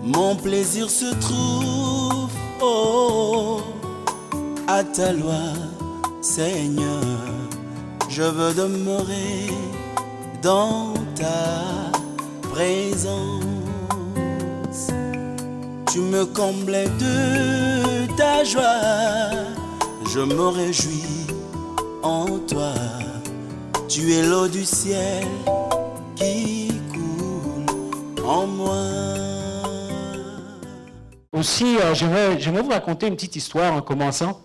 Mon plaisir se trouve, oh, à ta loi, Seigneur. Je veux demeurer dans ta présence. Tu me comblais de ta joie. Je me réjouis en toi. Tu es l'eau du ciel qui coule en moi. Aussi, j'aimerais vous raconter une petite histoire en commençant,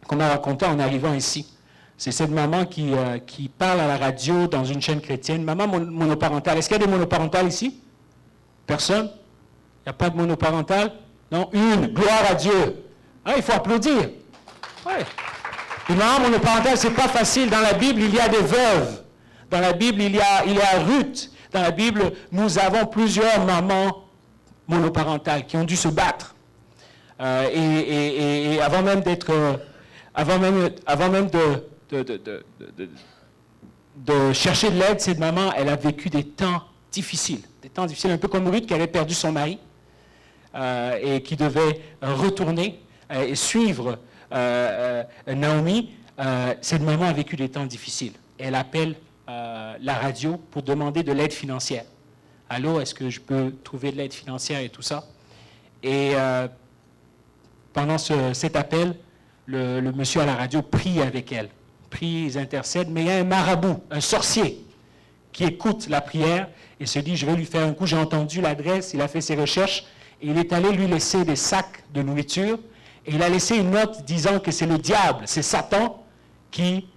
qu'on m'a racontée en arrivant ici. C'est cette maman qui parle à la radio dans une chaîne chrétienne. Maman monoparentale. Est-ce qu'il y a des monoparentales ici? Personne? Il n'y a pas de monoparentale? Non? Une. Gloire à Dieu. Ah, il faut applaudir. Ouais. Une maman monoparentale, c'est pas facile. Dans la Bible, il y a des veuves. Dans la Bible, il y a Ruth. Dans la Bible, nous avons plusieurs mamans monoparentales qui ont dû se battre. Et avant même de chercher de l'aide, cette maman, elle a vécu des temps difficiles, un peu comme Ruth qui avait perdu son mari et qui devait retourner et suivre Naomi. Cette maman a vécu des temps difficiles. Elle appelle la radio pour demander de l'aide financière. Allô, est-ce que je peux trouver de l'aide financière et tout ça? Et pendant cet appel, le monsieur à la radio prie avec elle. Prie, ils intercèdent, mais il y a un marabout, un sorcier, qui écoute la prière et se dit, je vais lui faire un coup. J'ai entendu l'adresse, il a fait ses recherches, et il est allé lui laisser des sacs de nourriture, et il a laissé une note disant que c'est le diable, c'est Satan, qui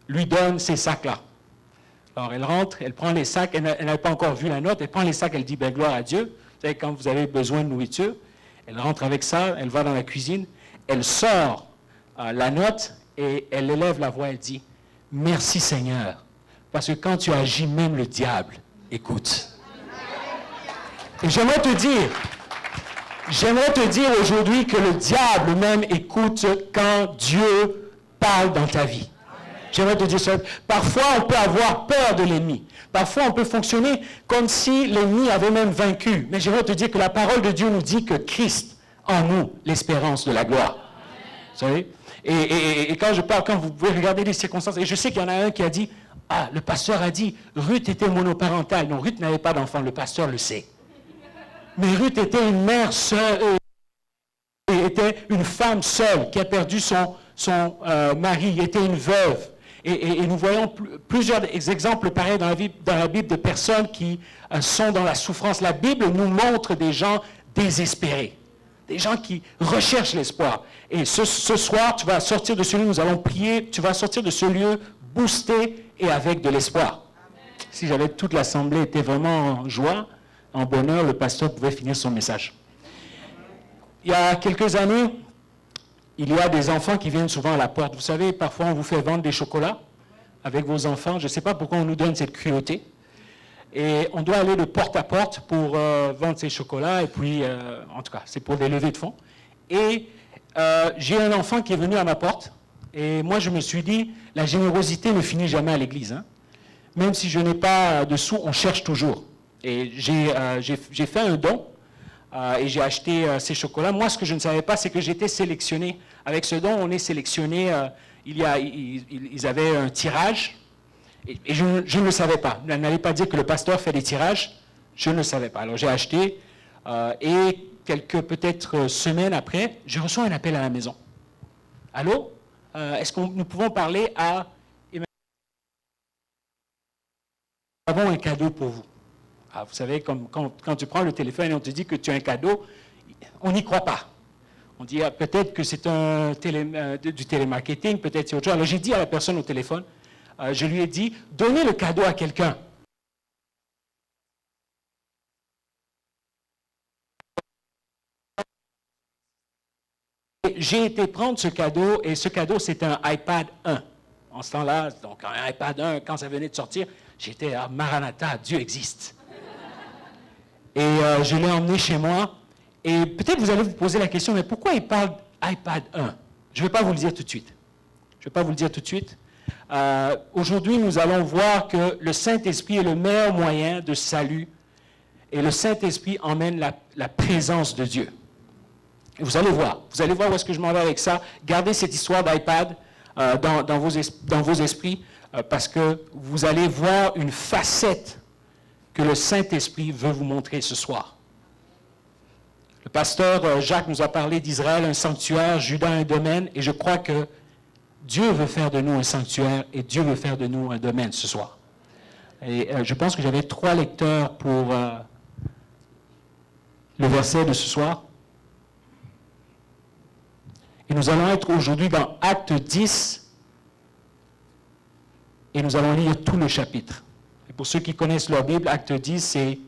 lui donne ces sacs-là. Alors, elle rentre, elle prend les sacs, elle n'avait pas encore vu la note, elle prend les sacs, elle dit, ben gloire à Dieu. Vous savez, quand vous avez besoin de nourriture, elle rentre avec ça, elle va dans la cuisine, elle sort la note et elle élève la voix, elle dit, merci Seigneur, parce que quand tu agis, même le diable écoute. Et j'aimerais te dire aujourd'hui que le diable même écoute quand Dieu parle dans ta vie. J'aimerais te dire ça. Parfois, on peut avoir peur de l'ennemi. Parfois, on peut fonctionner comme si l'ennemi avait même vaincu. Mais j'aimerais te dire que la parole de Dieu nous dit que Christ, en nous, l'espérance de la gloire. Vous savez? Et quand je parle, quand vous pouvez regarder les circonstances, et je sais qu'il y en a un qui a dit, ah, le pasteur a dit, Ruth était monoparentale. Non, Ruth n'avait pas d'enfant, le pasteur le sait. Mais Ruth était une mère seule, était une femme seule qui a perdu son mari, était une veuve. Et nous voyons plusieurs exemples pareils dans la Bible de personnes qui sont dans la souffrance. La Bible nous montre des gens désespérés, des gens qui recherchent l'espoir. Et ce soir, tu vas sortir de ce lieu, nous allons prier, tu vas sortir de ce lieu boosté et avec de l'espoir. Si j'avais toute l'assemblée était vraiment en joie, en bonheur, le pasteur pouvait finir son message. Il y a quelques années, il y a des enfants qui viennent souvent à la porte. Vous savez, parfois on vous fait vendre des chocolats avec vos enfants. Je ne sais pas pourquoi on nous donne cette cruauté. Et on doit aller de porte à porte pour vendre ces chocolats. Et puis, en tout cas, c'est pour des levées de fonds. Et j'ai un enfant qui est venu à ma porte. Et moi, je me suis dit, la générosité ne finit jamais à l'église. Hein. Même si je n'ai pas de sous, on cherche toujours. Et j'ai fait un don. Et j'ai acheté ces chocolats. Moi, ce que je ne savais pas, c'est que j'étais sélectionné. Avec ce don, on est sélectionné. Ils avaient un tirage. Et je ne le savais pas. N'allez pas dire que le pasteur fait des tirages. Je ne le savais pas. Alors, j'ai acheté. Et quelques, peut-être, semaines après, je reçois un appel à la maison. Allô? Est-ce que nous pouvons parler à Emmanuel? Nous avons un cadeau pour vous. Ah, vous savez, comme quand tu prends le téléphone et on te dit que tu as un cadeau, on n'y croit pas. On dit peut-être que c'est du télémarketing, peut-être c'est autre chose. Alors j'ai dit à la personne au téléphone, je lui ai dit, donnez le cadeau à quelqu'un. J'ai été prendre ce cadeau, et ce cadeau, c'est un iPad 1. En ce temps-là, donc un iPad 1, quand ça venait de sortir, j'étais à Maranatha, Dieu existe. Et je l'ai emmené chez moi. Et peut-être vous allez vous poser la question, mais pourquoi il parle iPad 1? Je ne vais pas vous le dire tout de suite. Aujourd'hui, nous allons voir que le Saint-Esprit est le meilleur moyen de salut et le Saint-Esprit emmène la présence de Dieu. Et vous allez voir où est-ce que je m'en vais avec ça. Gardez cette histoire d'iPad dans vos esprits, parce que vous allez voir une facette que le Saint-Esprit veut vous montrer ce soir. Le pasteur Jacques nous a parlé d'Israël, un sanctuaire, Juda, un domaine, et je crois que Dieu veut faire de nous un sanctuaire et Dieu veut faire de nous un domaine ce soir. Et je pense que j'avais 3 lecteurs pour le verset de ce soir. Et nous allons être aujourd'hui dans Acte 10 et nous allons lire tout le chapitre. Et pour ceux qui connaissent leur Bible, Acte 10, c'est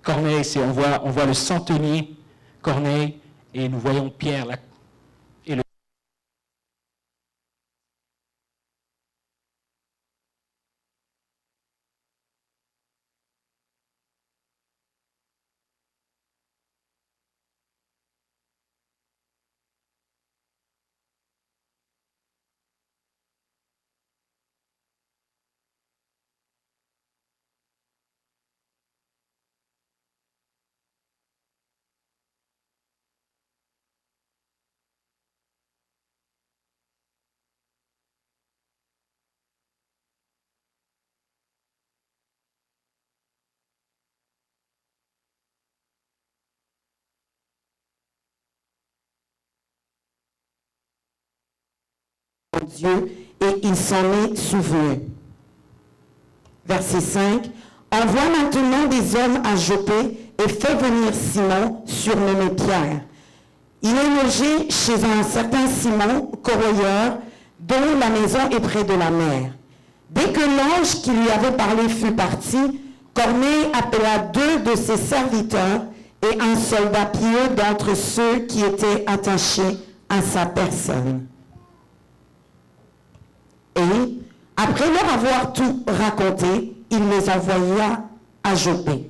Corneille, on voit le centenier Corneille et nous voyons Pierre et le Dieu et il s'en est souvenu. Verset 5. Envoie maintenant des hommes à Joppé et fais venir Simon, surnommé Pierre. Il est logé chez un certain Simon, corroyeur, dont la maison est près de la mer. Dès que l'ange qui lui avait parlé fut parti, Corneille appela 2 de ses serviteurs et un soldat pieux d'entre ceux qui étaient attachés à sa personne. Et, après leur avoir tout raconté, il les envoya à Joppé.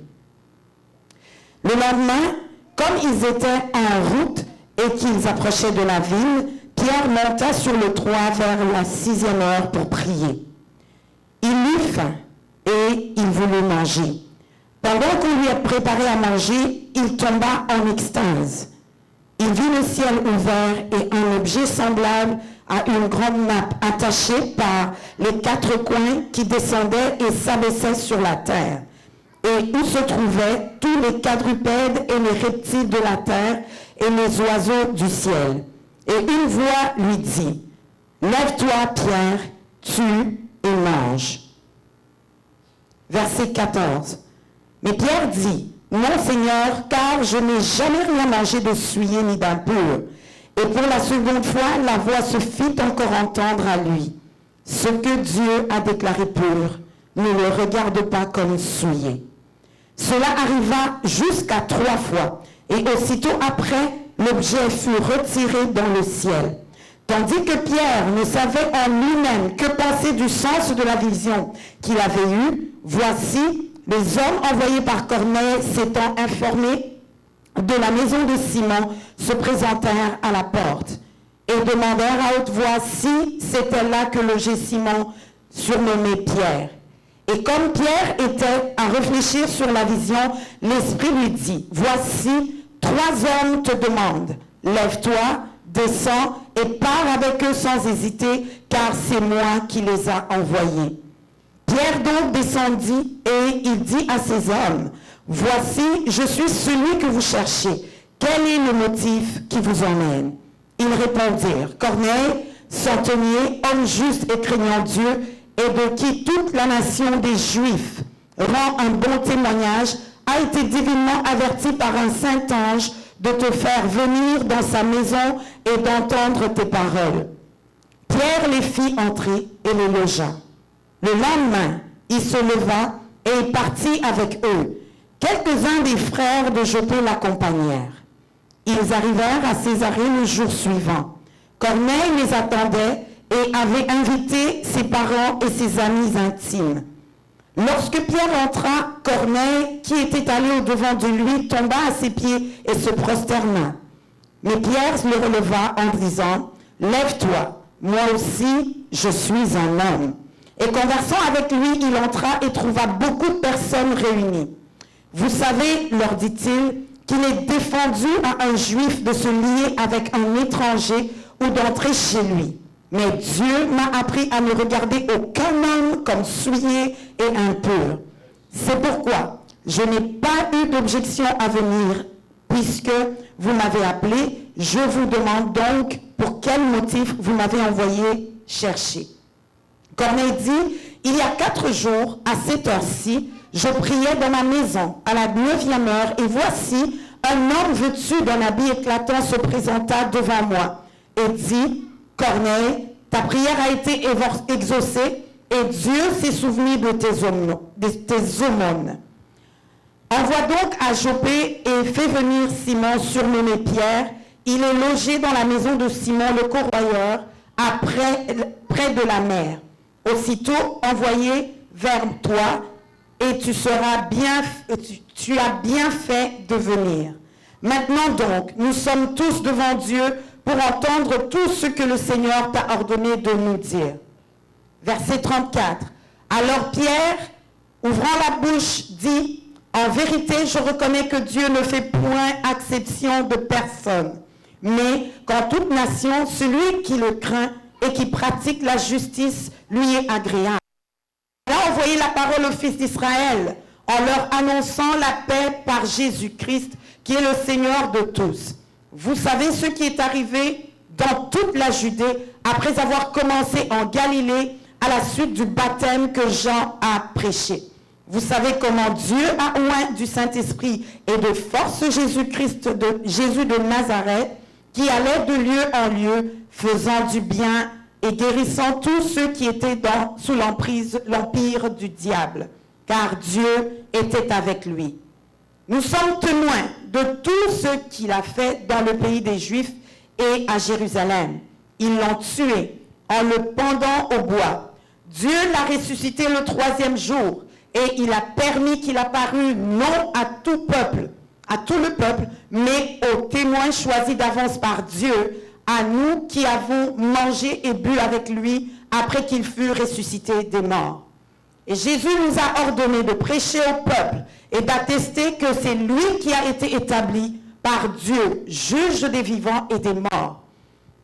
Le lendemain, comme ils étaient en route et qu'ils approchaient de la ville, Pierre monta sur le toit vers la 6e heure pour prier. Il eut faim et il voulut manger. Pendant qu'on lui a préparé à manger, il tomba en extase. Il vit le ciel ouvert et un objet semblable à une grande nappe attachée par les 4 coins qui descendait et s'abaissait sur la terre, et où se trouvaient tous les quadrupèdes et les reptiles de la terre et les oiseaux du ciel. Et une voix lui dit, « Lève-toi, Pierre, tue et mange. » Verset 14. Mais Pierre dit, « Non, Seigneur, car je n'ai jamais rien mangé de souillé ni d'impur. » Et pour la seconde fois, la voix se fit encore entendre à lui. « Ce que Dieu a déclaré pur, ne le regarde pas comme souillé. » Cela arriva jusqu'à 3 fois, et aussitôt après, l'objet fut retiré dans le ciel. Tandis que Pierre ne savait en lui-même que penser du sens de la vision qu'il avait eue, voici, les hommes envoyés par Corneille s'étant informés de la maison de Simon se présentèrent à la porte et demandèrent à haute voix si c'était là que logeait Simon, surnommé Pierre. Et comme Pierre était à réfléchir sur la vision, l'Esprit lui dit, « Voici, 3 hommes te demandent. Lève-toi, descends et pars avec eux sans hésiter, car c'est moi qui les a envoyés. » Pierre donc descendit et il dit à ces hommes, « Voici, je suis celui que vous cherchez. Quel est le motif qui vous emmène? » Ils répondirent, « Corneille, centenier, homme juste et craignant Dieu, et de qui toute la nation des Juifs rend un bon témoignage, a été divinement averti par un saint ange de te faire venir dans sa maison et d'entendre tes paroles. » Pierre les fit entrer et les logea. Le lendemain, il se leva et il partit avec eux. Quelques-uns des frères de Joppé l'accompagnèrent. Ils arrivèrent à Césarée le jour suivant. Corneille les attendait et avait invité ses parents et ses amis intimes. Lorsque Pierre entra, Corneille, qui était allé au-devant de lui, tomba à ses pieds et se prosterna. Mais Pierre le releva en disant, « Lève-toi, moi aussi, je suis un homme. » Et conversant avec lui, il entra et trouva beaucoup de personnes réunies. Vous savez, leur dit-il, qu'il est défendu à un juif de se lier avec un étranger ou d'entrer chez lui. Mais Dieu m'a appris à ne regarder aucun homme comme souillé et impur. C'est pourquoi je n'ai pas eu d'objection à venir, puisque vous m'avez appelé. Je vous demande donc pour quel motif vous m'avez envoyé chercher. Corneille dit, il y a 4 jours, à cette heure-ci, je priais dans ma maison à la 9e heure, et voici, un homme vêtu d'un habit éclatant se présenta devant moi et dit, Corneille, ta prière a été exaucée et Dieu s'est souvenu de tes aumônes. Envoie donc à Joppé et fais venir Simon surnommé Pierre. Il est logé dans la maison de Simon le corroyeur, près de la mer. Aussitôt envoyé vers toi, et tu as bien fait de venir. Maintenant donc, nous sommes tous devant Dieu pour entendre tout ce que le Seigneur t'a ordonné de nous dire. Verset 34. Alors Pierre, ouvrant la bouche, dit, en vérité, je reconnais que Dieu ne fait point exception de personne, mais qu'en toute nation, celui qui le craint et qui pratique la justice lui est agréable. Il a envoyé la parole aux fils d'Israël en leur annonçant la paix par Jésus-Christ, qui est le Seigneur de tous. Vous savez ce qui est arrivé dans toute la Judée après avoir commencé en Galilée à la suite du baptême que Jean a prêché. Vous savez comment Dieu a oint du Saint-Esprit et de force Jésus de Nazareth, qui allait de lieu en lieu, faisant du bien et guérissant tous ceux qui étaient sous l'empire du diable, car Dieu était avec lui. Nous sommes témoins de tout ce qu'il a fait dans le pays des Juifs et à Jérusalem. Ils l'ont tué en le pendant au bois. Dieu l'a ressuscité le 3e jour et il a permis qu'il apparût non à tout le peuple, mais aux témoins choisis d'avance par Dieu, à nous qui avons mangé et bu avec lui après qu'il fut ressuscité des morts. Et Jésus nous a ordonné de prêcher au peuple et d'attester que c'est lui qui a été établi par Dieu, juge des vivants et des morts.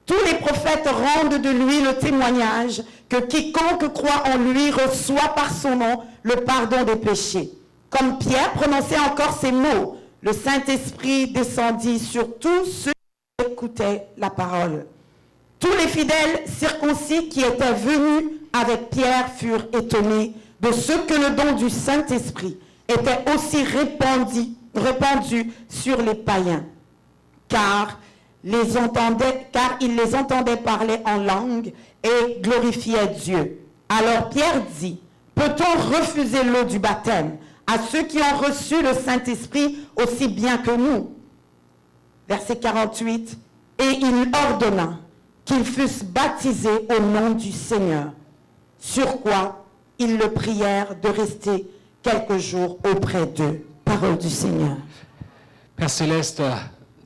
Tous les prophètes rendent de lui le témoignage que quiconque croit en lui reçoit par son nom le pardon des péchés. Comme Pierre prononçait encore ces mots, le Saint-Esprit descendit sur tous ceux qui écoutaient la parole. Tous les fidèles circoncis qui étaient venus avec Pierre furent étonnés de ce que le don du Saint-Esprit était aussi répandu sur les païens, car ils les entendaient parler en langue et glorifiaient Dieu. Alors Pierre dit, peut-on refuser l'eau du baptême à ceux qui ont reçu le Saint-Esprit aussi bien que nous? Verset 48, et il ordonna qu'ils fussent baptisés au nom du Seigneur, sur quoi ils le prièrent de rester quelques jours auprès d'eux. Parole du Seigneur. Père Céleste,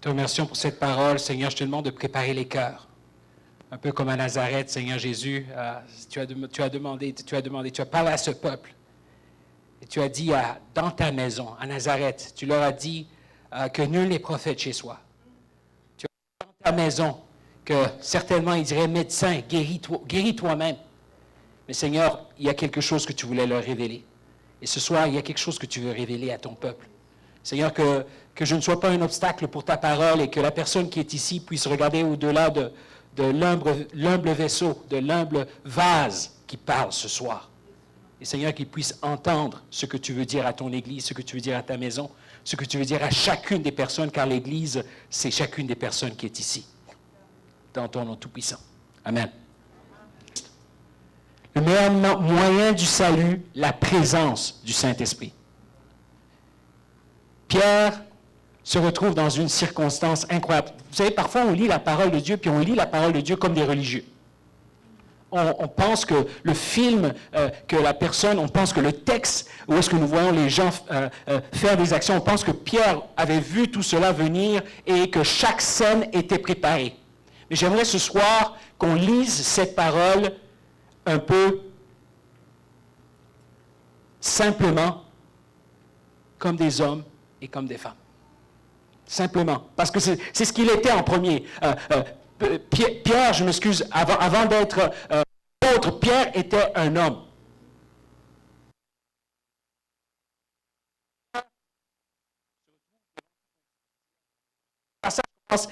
te remercions pour cette parole. Seigneur, je te demande de préparer les cœurs. Un peu comme à Nazareth, Seigneur Jésus, tu as parlé à ce peuple. Et tu as dit dans ta maison, à Nazareth, tu leur as dit que nul n'est prophète chez soi. Tu as dit dans ta maison que certainement il dirait, médecin, guéris toi-même. Mais Seigneur, il y a quelque chose que tu voulais leur révéler. Et ce soir, il y a quelque chose que tu veux révéler à ton peuple. Seigneur, que je ne sois pas un obstacle pour ta parole et que la personne qui est ici puisse regarder au-delà de l'humble vaisseau, de l'humble vase qui parle ce soir. Et Seigneur, qu'il puisse entendre ce que tu veux dire à ton Église, ce que tu veux dire à ta maison, ce que tu veux dire à chacune des personnes, car l'Église, c'est chacune des personnes qui est ici. Dans ton nom tout-puissant. Amen. Le meilleur moyen du salut, la présence du Saint-Esprit. Pierre se retrouve dans une circonstance incroyable. Vous savez, parfois on lit la parole de Dieu, puis on lit la parole de Dieu comme des religieux. On pense que le film, que la personne, on pense que le texte, où est-ce que nous voyons les gens faire des actions, on pense que Pierre avait vu tout cela venir et que chaque scène était préparée. Mais j'aimerais ce soir qu'on lise cette parole un peu simplement, comme des hommes et comme des femmes. Simplement. Parce que c'est ce qu'il était en premier. Pierre, je m'excuse, avant d'être autre, Pierre était un homme. Ça commence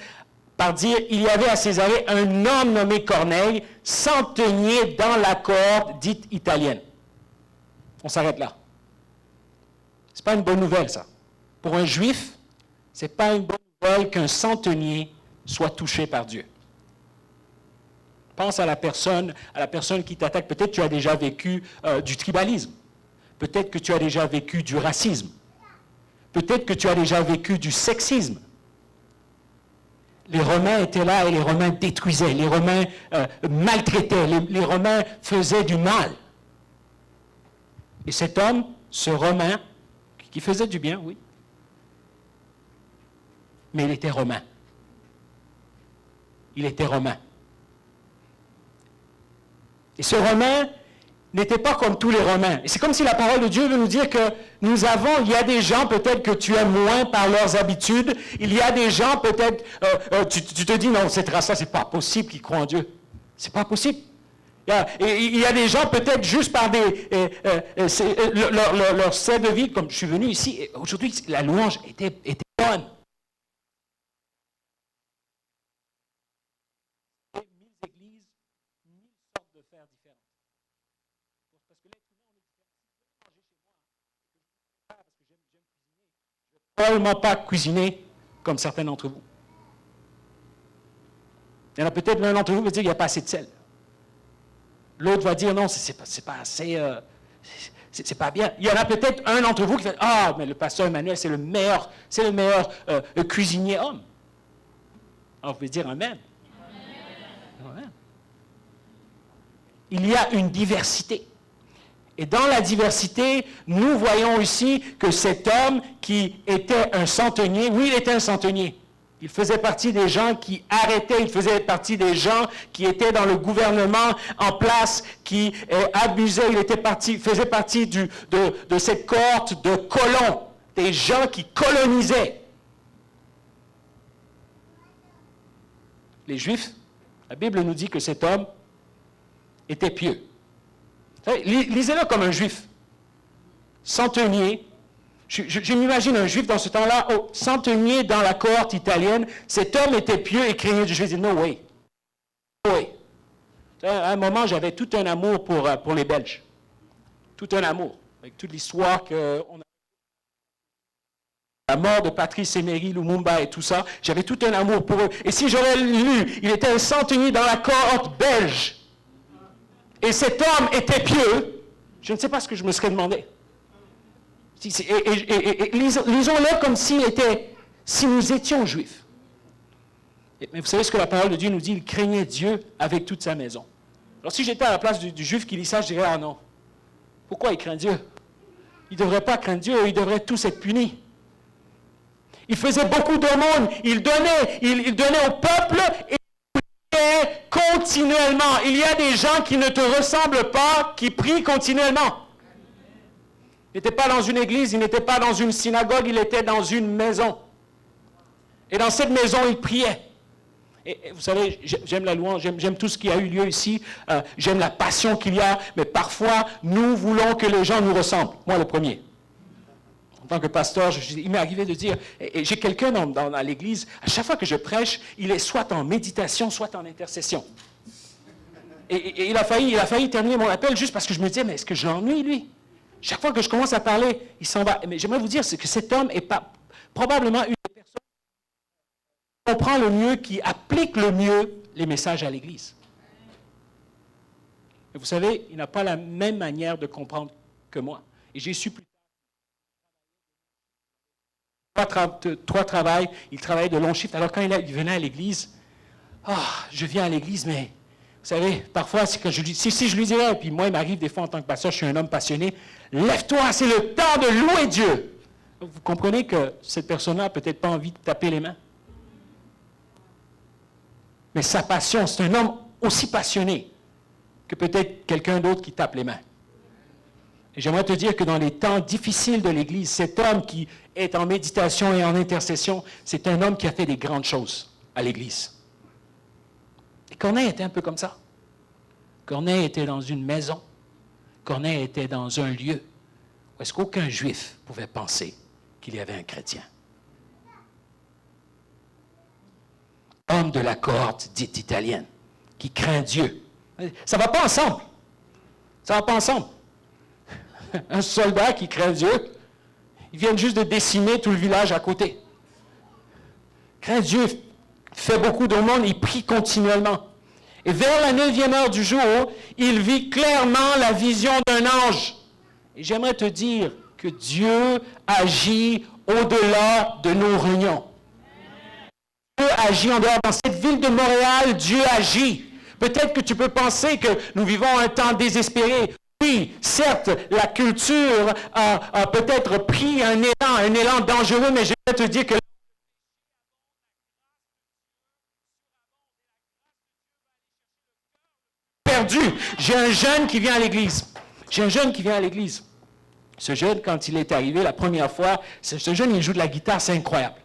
par dire, il y avait à Césarée un homme nommé Corneille, centenier dans la cohorte dite italienne. On s'arrête là. Ce n'est pas une bonne nouvelle, ça. Pour un juif, ce n'est pas une bonne nouvelle qu'un centenier soit touché par Dieu. Pense à la personne qui t'attaque. Peut-être que tu as déjà vécu du tribalisme. Peut-être que tu as déjà vécu du racisme. Peut-être que tu as déjà vécu du sexisme. Les Romains étaient là et les Romains détruisaient. Les Romains maltraitaient. Les Romains faisaient du mal. Et cet homme, ce Romain, qui faisait du bien, oui, mais il était romain. Il était romain. Et ce Romain n'était pas comme tous les Romains. Et c'est comme si la parole de Dieu veut nous dire que il y a des gens peut-être que tu aimes moins par leurs habitudes. Il y a des gens peut-être, tu te dis, non, cette race-là, c'est pas possible qu'ils croient en Dieu. C'est pas possible. Il y a des gens peut-être juste par leur style de vie, comme je suis venu ici, aujourd'hui, la louange était bonne. Probablement pas cuisiner comme certains d'entre vous. Il y en a peut-être l'un d'entre vous qui va dire qu'il n'y a pas assez de sel. L'autre va dire non, c'est pas assez, c'est pas bien. Il y en a peut-être un d'entre vous qui va dire ah, mais le pasteur Emmanuel, c'est le meilleur cuisinier homme. Alors vous pouvez dire amen. Amen. Il y a une diversité. Et dans la diversité, nous voyons ici que cet homme qui était un centenier, oui, il était un centenier. Il faisait partie des gens qui arrêtaient, il faisait partie des gens qui étaient dans le gouvernement en place, qui abusaient, faisait partie de cette cohorte de colons, des gens qui colonisaient. Les Juifs, la Bible nous dit que cet homme était pieux. Lisez-le comme un juif. Centenier. Je m'imagine un juif dans ce temps-là, centenier dans la cohorte italienne. Cet homme était pieux et craignait Dieu. Je dis, no way. No way. À un moment, j'avais tout un amour pour les Belges. Tout un amour. Avec toute l'histoire qu'on a. La mort de Patrice Emery, Lumumba et tout ça. J'avais tout un amour pour eux. Et si j'aurais lu, il était un centenier dans la cohorte belge. Et cet homme était pieux, je ne sais pas ce que je me serais demandé. Lisons-le comme si nous étions juifs. Mais vous savez ce que la parole de Dieu nous dit, il craignait Dieu avec toute sa maison. Alors si j'étais à la place du juif qui lit ça, je dirais, ah non, pourquoi il craint Dieu? Il ne devrait pas craindre Dieu, il devrait tous être punis. Il faisait beaucoup d'aumônes, il donnait au peuple et continuellement. Il y a des gens qui ne te ressemblent pas, qui prient continuellement. Il n'était pas dans une église, il n'était pas dans une synagogue, il était dans une maison. Et dans cette maison, il priait. Et vous savez, j'aime la louange, j'aime tout ce qui a eu lieu ici, j'aime la passion qu'il y a, mais parfois, nous voulons que les gens nous ressemblent. Moi, le premier. En tant que pasteur, il m'est arrivé de dire, et j'ai quelqu'un dans l'église, à chaque fois que je prêche, il est soit en méditation, soit en intercession. Et il a failli terminer mon appel juste parce que je me disais, mais est-ce que je l'ennuie, lui? Chaque fois que je commence à parler, il s'en va. Mais j'aimerais vous dire que cet homme est probablement une des personnes qui comprend le mieux, qui applique le mieux les messages à l'église. Et vous savez, il n'a pas la même manière de comprendre que moi. Et j'ai su plus tard. Trois travails, il travaillait de longs shifts. Alors quand il venait à l'église, je viens à l'église, mais vous savez, parfois, si je lui dirais, et puis moi, il m'arrive des fois en tant que pasteur, je suis un homme passionné, lève-toi, c'est le temps de louer Dieu. Vous comprenez que cette personne-là n'a peut-être pas envie de taper les mains. Mais sa passion, c'est un homme aussi passionné que peut-être quelqu'un d'autre qui tape les mains. Et j'aimerais te dire que dans les temps difficiles de l'Église, cet homme qui est en méditation et en intercession, c'est un homme qui a fait des grandes choses à l'Église. Et Corneille était un peu comme ça. Corneille était dans une maison. Corneille était dans un lieu où est-ce qu'aucun juif pouvait penser qu'il y avait un chrétien. Homme de la cohorte dite italienne, qui craint Dieu. Ça ne va pas ensemble. Ça ne va pas ensemble. Un soldat qui craint Dieu, ils viennent juste de décimer tout le village à côté. Craint Dieu, fait beaucoup d'aumônes, il prie continuellement. Et vers la 9e heure du jour, il vit clairement la vision d'un ange. Et j'aimerais te dire que Dieu agit au-delà de nos réunions. Dieu agit en dehors. Dans cette ville de Montréal, Dieu agit. Peut-être que tu peux penser que nous vivons un temps désespéré. Oui, certes, la culture a peut-être pris un élan dangereux, mais je vais te dire que perdu. J'ai un jeune qui vient à l'église. Ce jeune, quand il est arrivé la première fois, ce jeune, il joue de la guitare, c'est incroyable.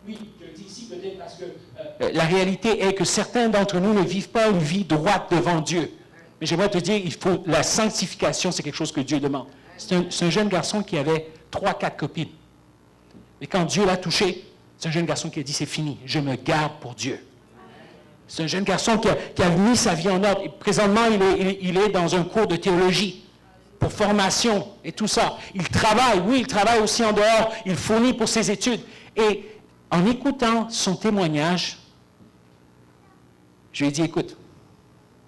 Oui, je le dis ici peut-être parce que la réalité est que certains d'entre nous ne vivent pas une vie droite devant Dieu. Mais j'aimerais te dire, la sanctification, c'est quelque chose que Dieu demande. C'est un jeune garçon qui avait 3-4 copines. Mais quand Dieu l'a touché, c'est un jeune garçon qui a dit, c'est fini, je me garde pour Dieu. C'est un jeune garçon qui a mis sa vie en ordre. Et présentement, il est dans un cours de théologie pour formation et tout ça. Il travaille aussi en dehors, il fournit pour ses études. Et en écoutant son témoignage, je lui ai dit, écoute,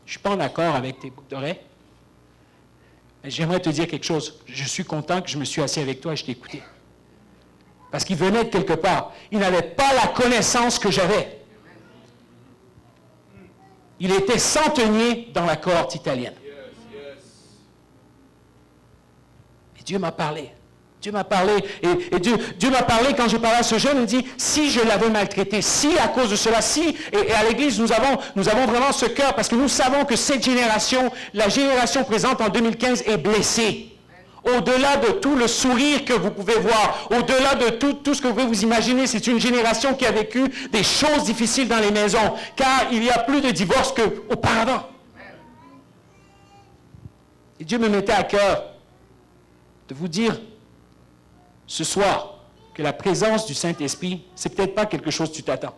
je ne suis pas en accord avec tes boucles d'oreilles, mais j'aimerais te dire quelque chose. Je suis content que je me suis assis avec toi et je t'ai écouté. Parce qu'il venait de quelque part. Il n'avait pas la connaissance que j'avais. Il était centenier dans la cohorte italienne. Et Dieu m'a parlé. Dieu m'a parlé, et Dieu m'a parlé quand je parlais à ce jeune, il me dit, si je l'avais maltraité, si à cause de cela, si, et à l'église, nous avons vraiment ce cœur, parce que nous savons que cette génération, la génération présente en 2015 est blessée. Au-delà de tout le sourire que vous pouvez voir, au-delà de tout ce que vous pouvez vous imaginer, c'est une génération qui a vécu des choses difficiles dans les maisons, car il y a plus de divorces qu'auparavant. Et Dieu me mettait à cœur de vous dire, ce soir, que la présence du Saint-Esprit, c'est peut-être pas quelque chose que tu t'attends.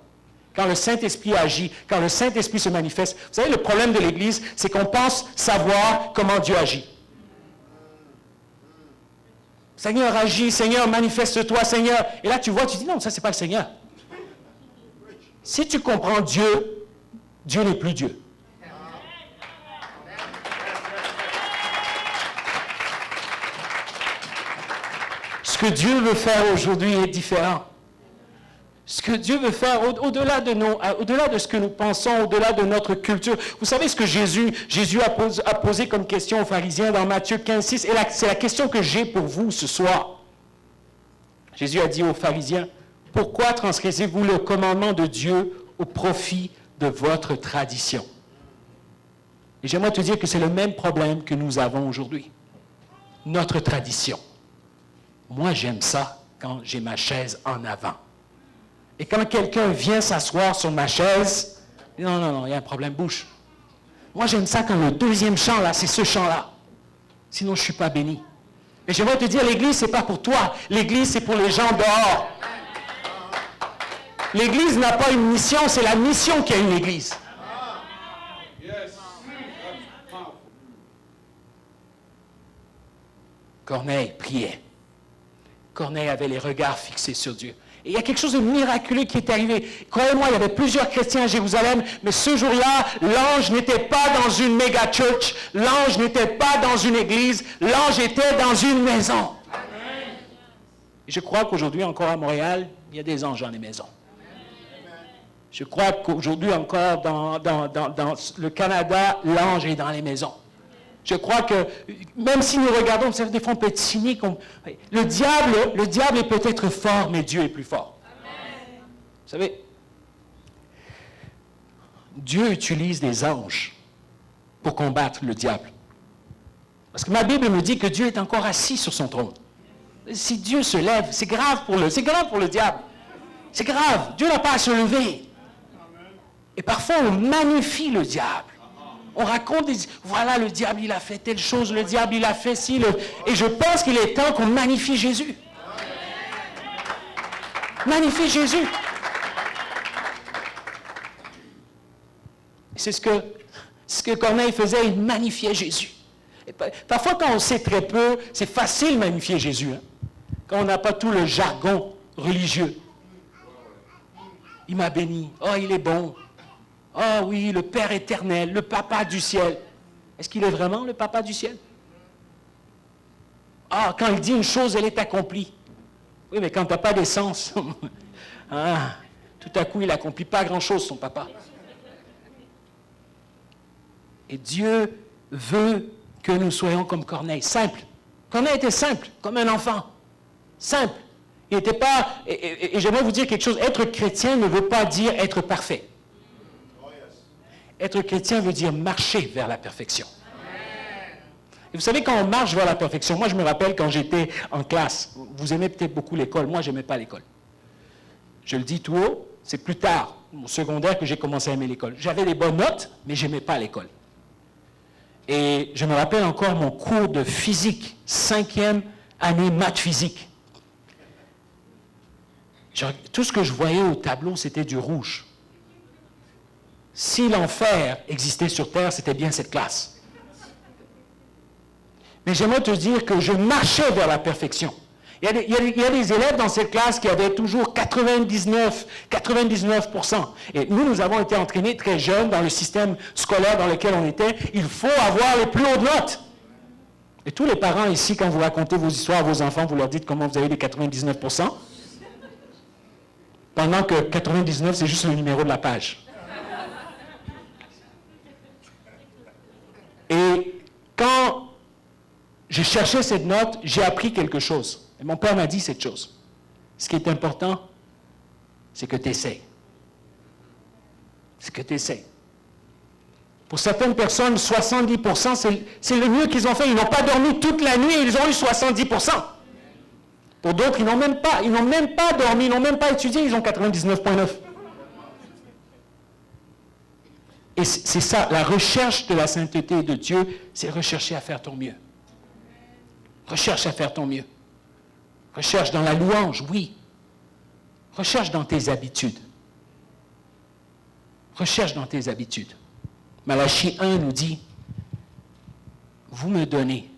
Quand le Saint-Esprit agit, quand le Saint-Esprit se manifeste, vous savez, le problème de l'Église, c'est qu'on pense savoir comment Dieu agit. Seigneur, agis, Seigneur, manifeste-toi, Seigneur. Et là, tu vois, tu dis, non, ça, c'est pas le Seigneur. Si tu comprends Dieu, Dieu n'est plus Dieu. Ce que Dieu veut faire aujourd'hui est différent. Ce que Dieu veut faire au-delà de ce que nous pensons, au-delà de notre culture. Vous savez ce que Jésus a posé comme question aux pharisiens dans Matthieu 15, 6, et c'est la question que j'ai pour vous ce soir. Jésus a dit aux pharisiens, pourquoi transgressez-vous le commandement de Dieu au profit de votre tradition? Et j'aimerais te dire que c'est le même problème que nous avons aujourd'hui. Notre tradition. Moi, j'aime ça quand j'ai ma chaise en avant. Et quand quelqu'un vient s'asseoir sur ma chaise, non, il y a un problème, bouge. Moi, j'aime ça quand le deuxième chant, là, c'est ce chant-là. Sinon, je ne suis pas béni. Mais j'aimerais te dire, l'Église, ce n'est pas pour toi. L'Église, c'est pour les gens dehors. L'Église n'a pas une mission, c'est la mission qui a une Église. Corneille priait. Corneille avait les regards fixés sur Dieu. Et il y a quelque chose de miraculeux qui est arrivé. Croyez-moi, il y avait plusieurs chrétiens à Jérusalem, mais ce jour-là, l'ange n'était pas dans une méga church, l'ange n'était pas dans une église, l'ange était dans une maison. Amen. Et je crois qu'aujourd'hui, encore à Montréal, il y a des anges dans les maisons. Je crois qu'aujourd'hui, encore dans le Canada, l'ange est dans les maisons. Je crois que, même si nous regardons, des fois on peut être cynique, le diable est peut-être fort, mais Dieu est plus fort. Amen. Vous savez, Dieu utilise des anges pour combattre le diable. Parce que ma Bible me dit que Dieu est encore assis sur son trône. Si Dieu se lève, c'est grave pour le diable. C'est grave. Dieu n'a pas à se lever. Et parfois, on magnifie le diable. On raconte, voilà, le diable, il a fait telle chose, le diable, il a fait ci. Et je pense qu'il est temps qu'on magnifie Jésus. Magnifie Jésus. C'est ce que Corneille faisait, il magnifiait Jésus. Et parfois, quand on sait très peu, c'est facile de magnifier Jésus. Hein? Quand on n'a pas tout le jargon religieux. Il m'a béni. Oh, il est bon. Oh oui, le Père éternel, le Papa du ciel. Est-ce qu'il est vraiment le Papa du ciel? Ah, quand il dit une chose, elle est accomplie. Oui, mais quand tu n'as pas d'essence, tout à coup, il n'accomplit pas grand-chose, son Papa. Et Dieu veut que nous soyons comme Corneille, simple. Corneille était simple, comme un enfant. Simple. Il n'était pas... Et j'aimerais vous dire quelque chose. Être chrétien ne veut pas dire être parfait. Être chrétien veut dire marcher vers la perfection. Et vous savez, quand on marche vers la perfection, moi je me rappelle quand j'étais en classe, vous aimez peut-être beaucoup l'école, moi je n'aimais pas l'école. Je le dis tout haut, c'est plus tard, au secondaire, que j'ai commencé à aimer l'école. J'avais des bonnes notes, mais je n'aimais pas l'école. Et je me rappelle encore mon cours de physique, 5e année maths physique. Tout ce que je voyais au tableau, c'était du rouge. Si l'enfer existait sur terre, c'était bien cette classe. Mais j'aimerais te dire que je marchais vers la perfection. Il y a des élèves dans cette classe qui avaient toujours 99%. Et nous avons été entraînés très jeunes dans le système scolaire dans lequel on était. Il faut avoir les plus hautes notes. Et tous les parents ici, quand vous racontez vos histoires à vos enfants, vous leur dites comment vous avez les 99%. Pendant que 99, c'est juste le numéro de la page. Et quand j'ai cherché cette note, j'ai appris quelque chose. Et mon père m'a dit cette chose. Ce qui est important, c'est que tu essaies. C'est que tu essaies. Pour certaines personnes, 70%, c'est le mieux qu'ils ont fait. Ils n'ont pas dormi toute la nuit et ils ont eu 70%. Pour d'autres, ils n'ont même pas dormi, ils n'ont même pas étudié, ils ont 99,9%. Et c'est ça, la recherche de la sainteté de Dieu, c'est rechercher à faire ton mieux. Recherche à faire ton mieux. Recherche dans la louange, oui. Recherche dans tes habitudes. Recherche dans tes habitudes. Malachie 1 nous dit, vous me donnez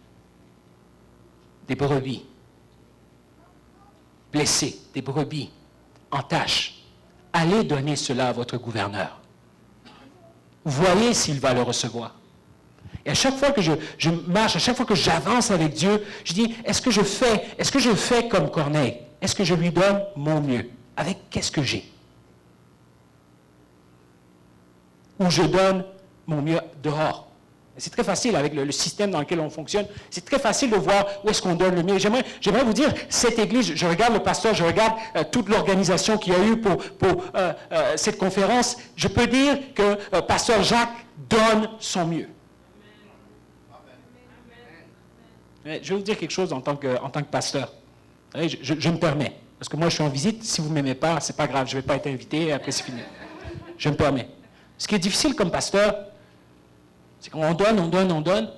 des brebis blessées, des brebis en tâche. Allez donner cela à votre gouverneur. Voyez s'il va le recevoir. Et à chaque fois que je marche, à chaque fois que j'avance avec Dieu, je dis, est-ce que je fais comme Corneille? Est-ce que je lui donne mon mieux? Avec qu'est-ce que j'ai? Ou je donne mon mieux dehors, C'est très facile avec le système dans lequel on fonctionne. C'est très facile de voir où est-ce qu'on donne le mieux. J'aimerais vous dire, cette église, je regarde le pasteur, je regarde toute l'organisation qu'il y a eu pour cette conférence. Je peux dire que pasteur Jacques donne son mieux. Mais je vais vous dire quelque chose en tant que pasteur. Je me permets. Parce que moi, je suis en visite. Si vous ne m'aimez pas, c'est pas grave. Je ne vais pas être invité. Après, c'est fini. Je me permets. Ce qui est difficile comme pasteur, c'est qu'on donne.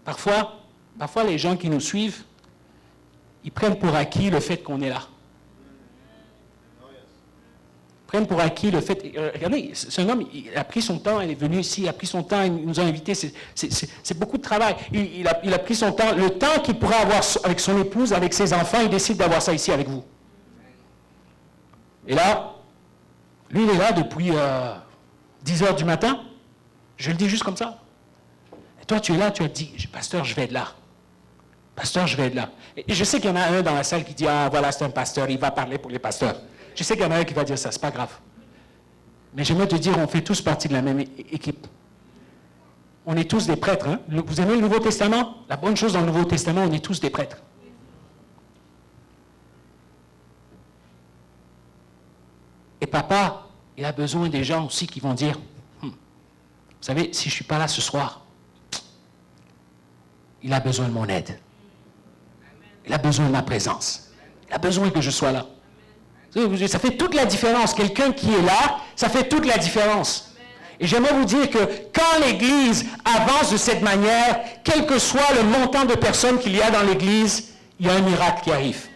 Parfois, les gens qui nous suivent, ils prennent pour acquis le fait qu'on est là. Ils prennent pour acquis le fait... regardez, c'est un homme, il a pris son temps, il est venu ici, il a pris son temps, il nous a invités. C'est beaucoup de travail. Il a pris son temps. Le temps qu'il pourrait avoir avec son épouse, avec ses enfants, il décide d'avoir ça ici avec vous. Et là, lui, il est là depuis 10 heures du matin. Je le dis juste comme ça. Et toi, tu es là, tu as dit, pasteur, je vais être là. Pasteur, je vais être là. Et je sais qu'il y en a un dans la salle qui dit, ah, voilà, c'est un pasteur, il va parler pour les pasteurs. Je sais qu'il y en a un qui va dire ça, c'est pas grave. Mais j'aimerais te dire, on fait tous partie de la même équipe. On est tous des prêtres. Hein? Vous aimez le Nouveau Testament? La bonne chose dans le Nouveau Testament, on est tous des prêtres. Et papa, il a besoin des gens aussi qui vont dire, vous savez, si je ne suis pas là ce soir, il a besoin de mon aide. Il a besoin de ma présence. Il a besoin que je sois là. Ça fait toute la différence. Quelqu'un qui est là, ça fait toute la différence. Et j'aimerais vous dire que quand l'Église avance de cette manière, quel que soit le montant de personnes qu'il y a dans l'Église, il y a un miracle qui arrive.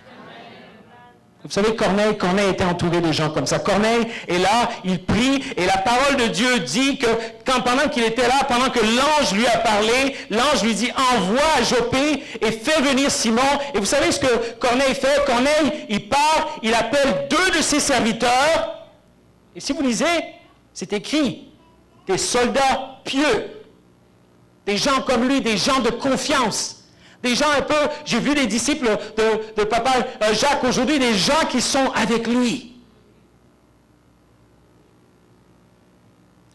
Vous savez, Corneille était entouré de gens comme ça. Corneille est là, il prie, et la parole de Dieu dit que pendant qu'il était là, pendant que l'ange lui a parlé, l'ange lui dit, envoie à Joppé et fais venir Simon. Et vous savez ce que Corneille fait? Corneille, il part, il appelle 2 de ses serviteurs. Et si vous lisez, c'est écrit, des soldats pieux, des gens comme lui, des gens de confiance. Des gens un peu, j'ai vu des disciples de papa Jacques aujourd'hui, des gens qui sont avec lui.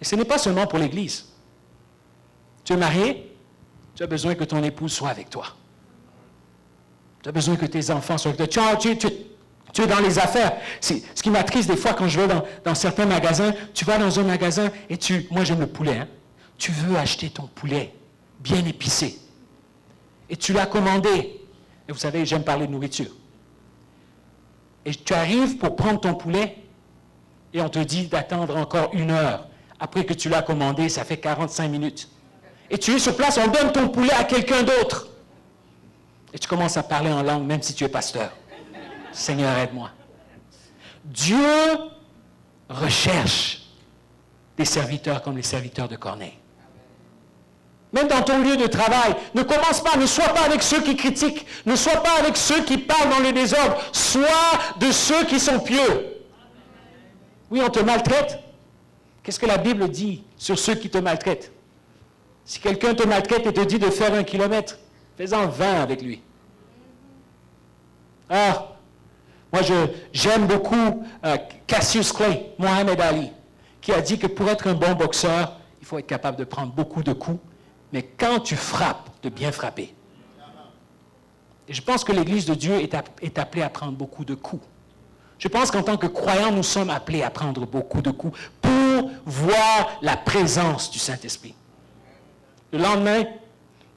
Et ce n'est pas seulement pour l'Église. Tu es marié, tu as besoin que ton épouse soit avec toi. Tu as besoin que tes enfants soient avec toi. Tu es dans les affaires. C'est ce qui m'attriste des fois quand je vais dans certains magasins. Tu vas dans un magasin et moi j'aime le poulet. Hein? Tu veux acheter ton poulet bien épicé. Et tu l'as commandé. Et vous savez, j'aime parler de nourriture. Et tu arrives pour prendre ton poulet, et on te dit d'attendre encore 1 heure. Après que tu l'as commandé, ça fait 45 minutes. Et tu es sur place, on donne ton poulet à quelqu'un d'autre. Et tu commences à parler en langue, même si tu es pasteur. Seigneur, aide-moi. Dieu recherche des serviteurs comme les serviteurs de Corneille. Même dans ton lieu de travail, ne commence pas, ne sois pas avec ceux qui critiquent, ne sois pas avec ceux qui parlent dans le désordre, sois de ceux qui sont pieux. Oui, on te maltraite. Qu'est-ce que la Bible dit sur ceux qui te maltraitent? Si quelqu'un te maltraite et te dit de faire 1 kilomètre, fais-en 20 avec lui. Ah, moi j'aime beaucoup Cassius Clay, Mohamed Ali, qui a dit que pour être un bon boxeur, il faut être capable de prendre beaucoup de coups. Mais quand tu frappes, de bien frapper. Et je pense que l'Église de Dieu est appelée à prendre beaucoup de coups. Je pense qu'en tant que croyants, nous sommes appelés à prendre beaucoup de coups pour voir la présence du Saint-Esprit. Le lendemain,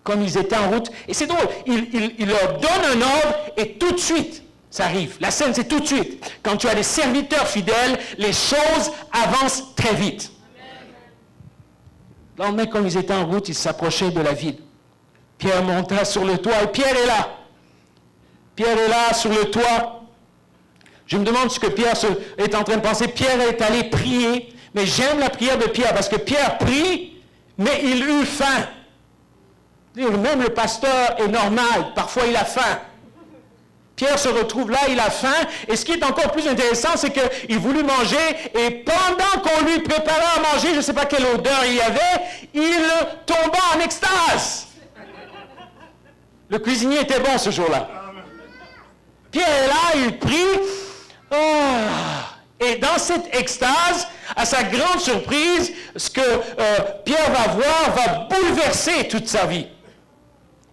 comme ils étaient en route, et c'est drôle, il leur donne un ordre et tout de suite, ça arrive. La scène, c'est tout de suite. Quand tu as des serviteurs fidèles, les choses avancent très vite. Le lendemain, comme ils étaient en route, ils s'approchaient de la ville. Pierre monta sur le toit et Pierre est là. Pierre est là sur le toit. Je me demande ce que Pierre est en train de penser. Pierre est allé prier, mais j'aime la prière de Pierre parce que Pierre prie, mais il eut faim. Même le pasteur est normal, parfois il a faim. Pierre se retrouve là, il a faim, et ce qui est encore plus intéressant, c'est qu'il voulut manger, et pendant qu'on lui préparait à manger, je ne sais pas quelle odeur il y avait, il tomba en extase. Le cuisinier était bon ce jour-là. Pierre est là, il prie, Et dans cette extase, à sa grande surprise, ce que Pierre va voir va bouleverser toute sa vie.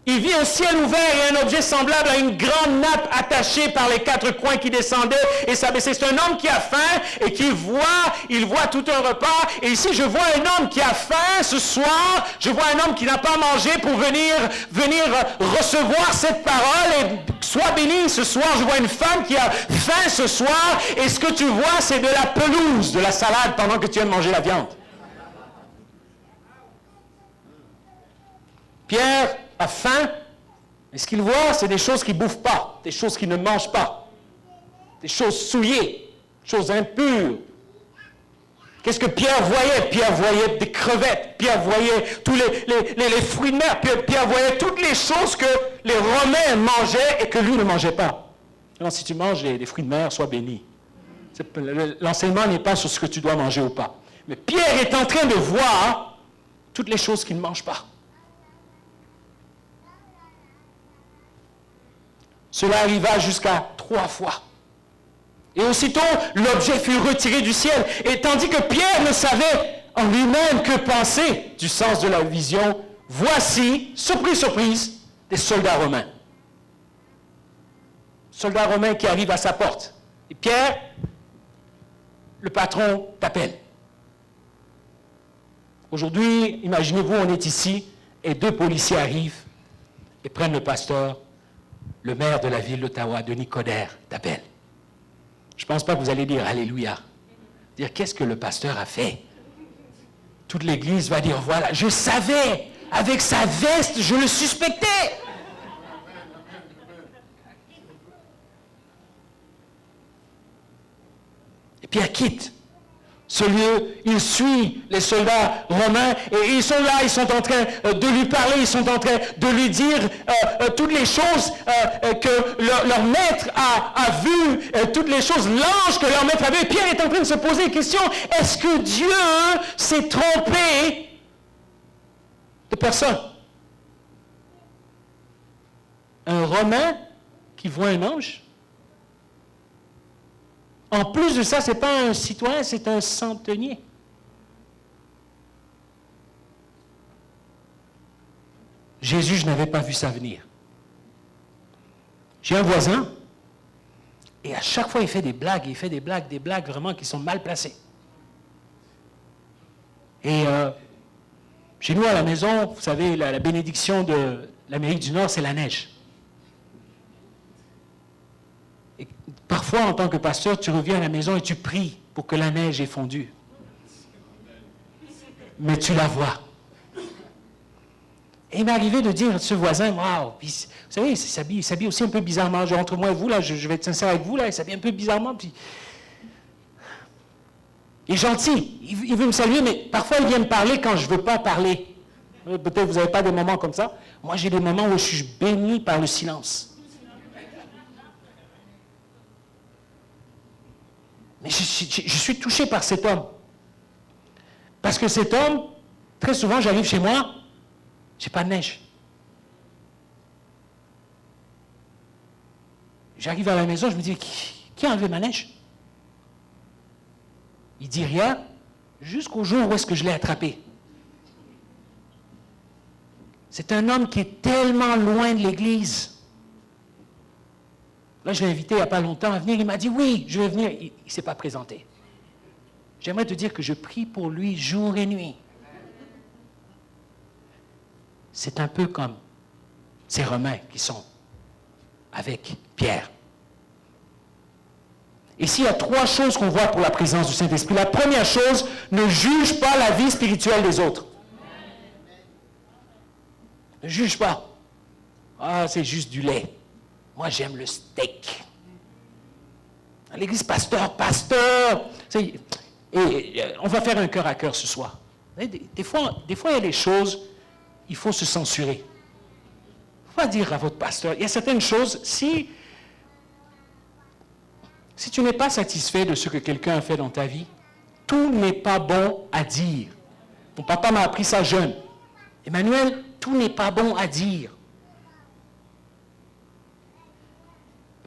Il vit un ciel ouvert et un objet semblable à une grande nappe attachée par les 4 coins qui descendait et s'abaissait. C'est un homme qui a faim et qui il voit tout un repas. Et ici, je vois un homme qui a faim ce soir. Je vois un homme qui n'a pas mangé pour venir recevoir cette parole et sois béni ce soir. Je vois une femme qui a faim ce soir et ce que tu vois, c'est de la pelouse, de la salade pendant que tu viens de manger la viande. Pierre a faim, mais ce qu'il voit, c'est des choses qu'il ne bouffe pas, des choses qu'il ne mange pas, des choses souillées, des choses impures. Qu'est-ce que Pierre voyait? Pierre voyait des crevettes, Pierre voyait tous les fruits de mer, Pierre voyait toutes les choses que les Romains mangeaient et que lui ne mangeait pas. Alors si tu manges des fruits de mer, sois béni. L'enseignement n'est pas sur ce que tu dois manger ou pas. Mais Pierre est en train de voir toutes les choses qu'il ne mange pas. Cela arriva jusqu'à 3 fois. Et aussitôt, l'objet fut retiré du ciel. Et tandis que Pierre ne savait en lui-même que penser du sens de la vision, voici, surprise, surprise, des soldats romains. Soldats romains qui arrivent à sa porte. Et Pierre, le patron, t'appelle. Aujourd'hui, imaginez-vous, on est ici, et 2 policiers arrivent et prennent le pasteur. Le maire de la ville d'Ottawa, Denis Coderre, t'appelle. Je ne pense pas que vous allez dire Alléluia. Dire qu'est-ce que le pasteur a fait. Toute l'Église va dire voilà, je savais, avec sa veste, je le suspectais. Et Pierre quitte ce lieu, il suit les soldats romains et ils sont là, ils sont en train de lui parler, ils sont en train de lui dire toutes les choses que leur maître a vues, toutes les choses, l'ange que leur maître a vu. Pierre est en train de se poser la question, est-ce que Dieu s'est trompé de personne? Un Romain qui voit un ange? En plus de ça, ce n'est pas un citoyen, c'est un centenier. Jésus, je n'avais pas vu ça venir. J'ai un voisin, et à chaque fois, il fait des blagues vraiment qui sont mal placées. Et chez nous, à la maison, vous savez, la bénédiction de l'Amérique du Nord, c'est la neige. Et parfois, en tant que pasteur, tu reviens à la maison et tu pries pour que la neige ait fondu. Mais tu la vois. Et il m'est arrivé de dire à ce voisin, waouh, vous savez, il s'habille aussi un peu bizarrement. Genre, entre moi et vous, là, je vais être sincère avec vous, là, il s'habille un peu bizarrement. Puis... Il est gentil, il veut me saluer, mais parfois il vient me parler quand je ne veux pas parler. Peut-être vous n'avez pas des moments comme ça. Moi, j'ai des moments où je suis béni par le silence. Mais je suis touché par cet homme. Parce que cet homme, très souvent, j'arrive chez moi, j'ai pas de neige. J'arrive à la maison, je me dis, qui a enlevé ma neige? Il dit rien, jusqu'au jour où est-ce que je l'ai attrapé. C'est un homme qui est tellement loin de l'Église. Là, je l'ai invité il n'y a pas longtemps à venir. Il m'a dit, oui, je vais venir. Il ne s'est pas présenté. J'aimerais te dire que je prie pour lui jour et nuit. C'est un peu comme ces Romains qui sont avec Pierre. Ici, il y a 3 choses qu'on voit pour la présence du Saint-Esprit. La première chose, ne juge pas la vie spirituelle des autres. Ne juge pas. Ah, c'est juste du lait. Moi, j'aime le steak. À l'église, pasteur. Et on va faire un cœur à cœur ce soir. Des fois, il y a des choses, il faut se censurer. Il ne faut pas dire à votre pasteur. Il y a certaines choses, si tu n'es pas satisfait de ce que quelqu'un a fait dans ta vie, tout n'est pas bon à dire. Mon papa m'a appris ça jeune. Emmanuel, tout n'est pas bon à dire.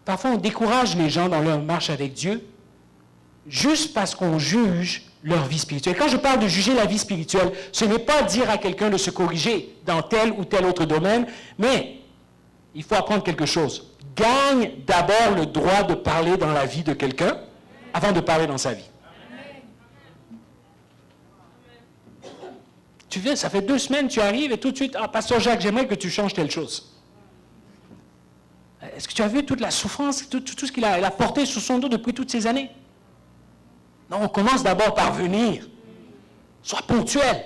Parfois, on décourage les gens dans leur marche avec Dieu juste parce qu'on juge leur vie spirituelle. Quand je parle de juger la vie spirituelle, ce n'est pas dire à quelqu'un de se corriger dans tel ou tel autre domaine, mais il faut apprendre quelque chose. Gagne d'abord le droit de parler dans la vie de quelqu'un avant de parler dans sa vie. Tu viens, ça fait 2 semaines, tu arrives et tout de suite, « Ah, Pasteur Jacques, j'aimerais que tu changes telle chose. » Est-ce que tu as vu toute la souffrance, tout ce qu'il a porté sous son dos depuis toutes ces années? Non, on commence d'abord par venir. Sois ponctuel.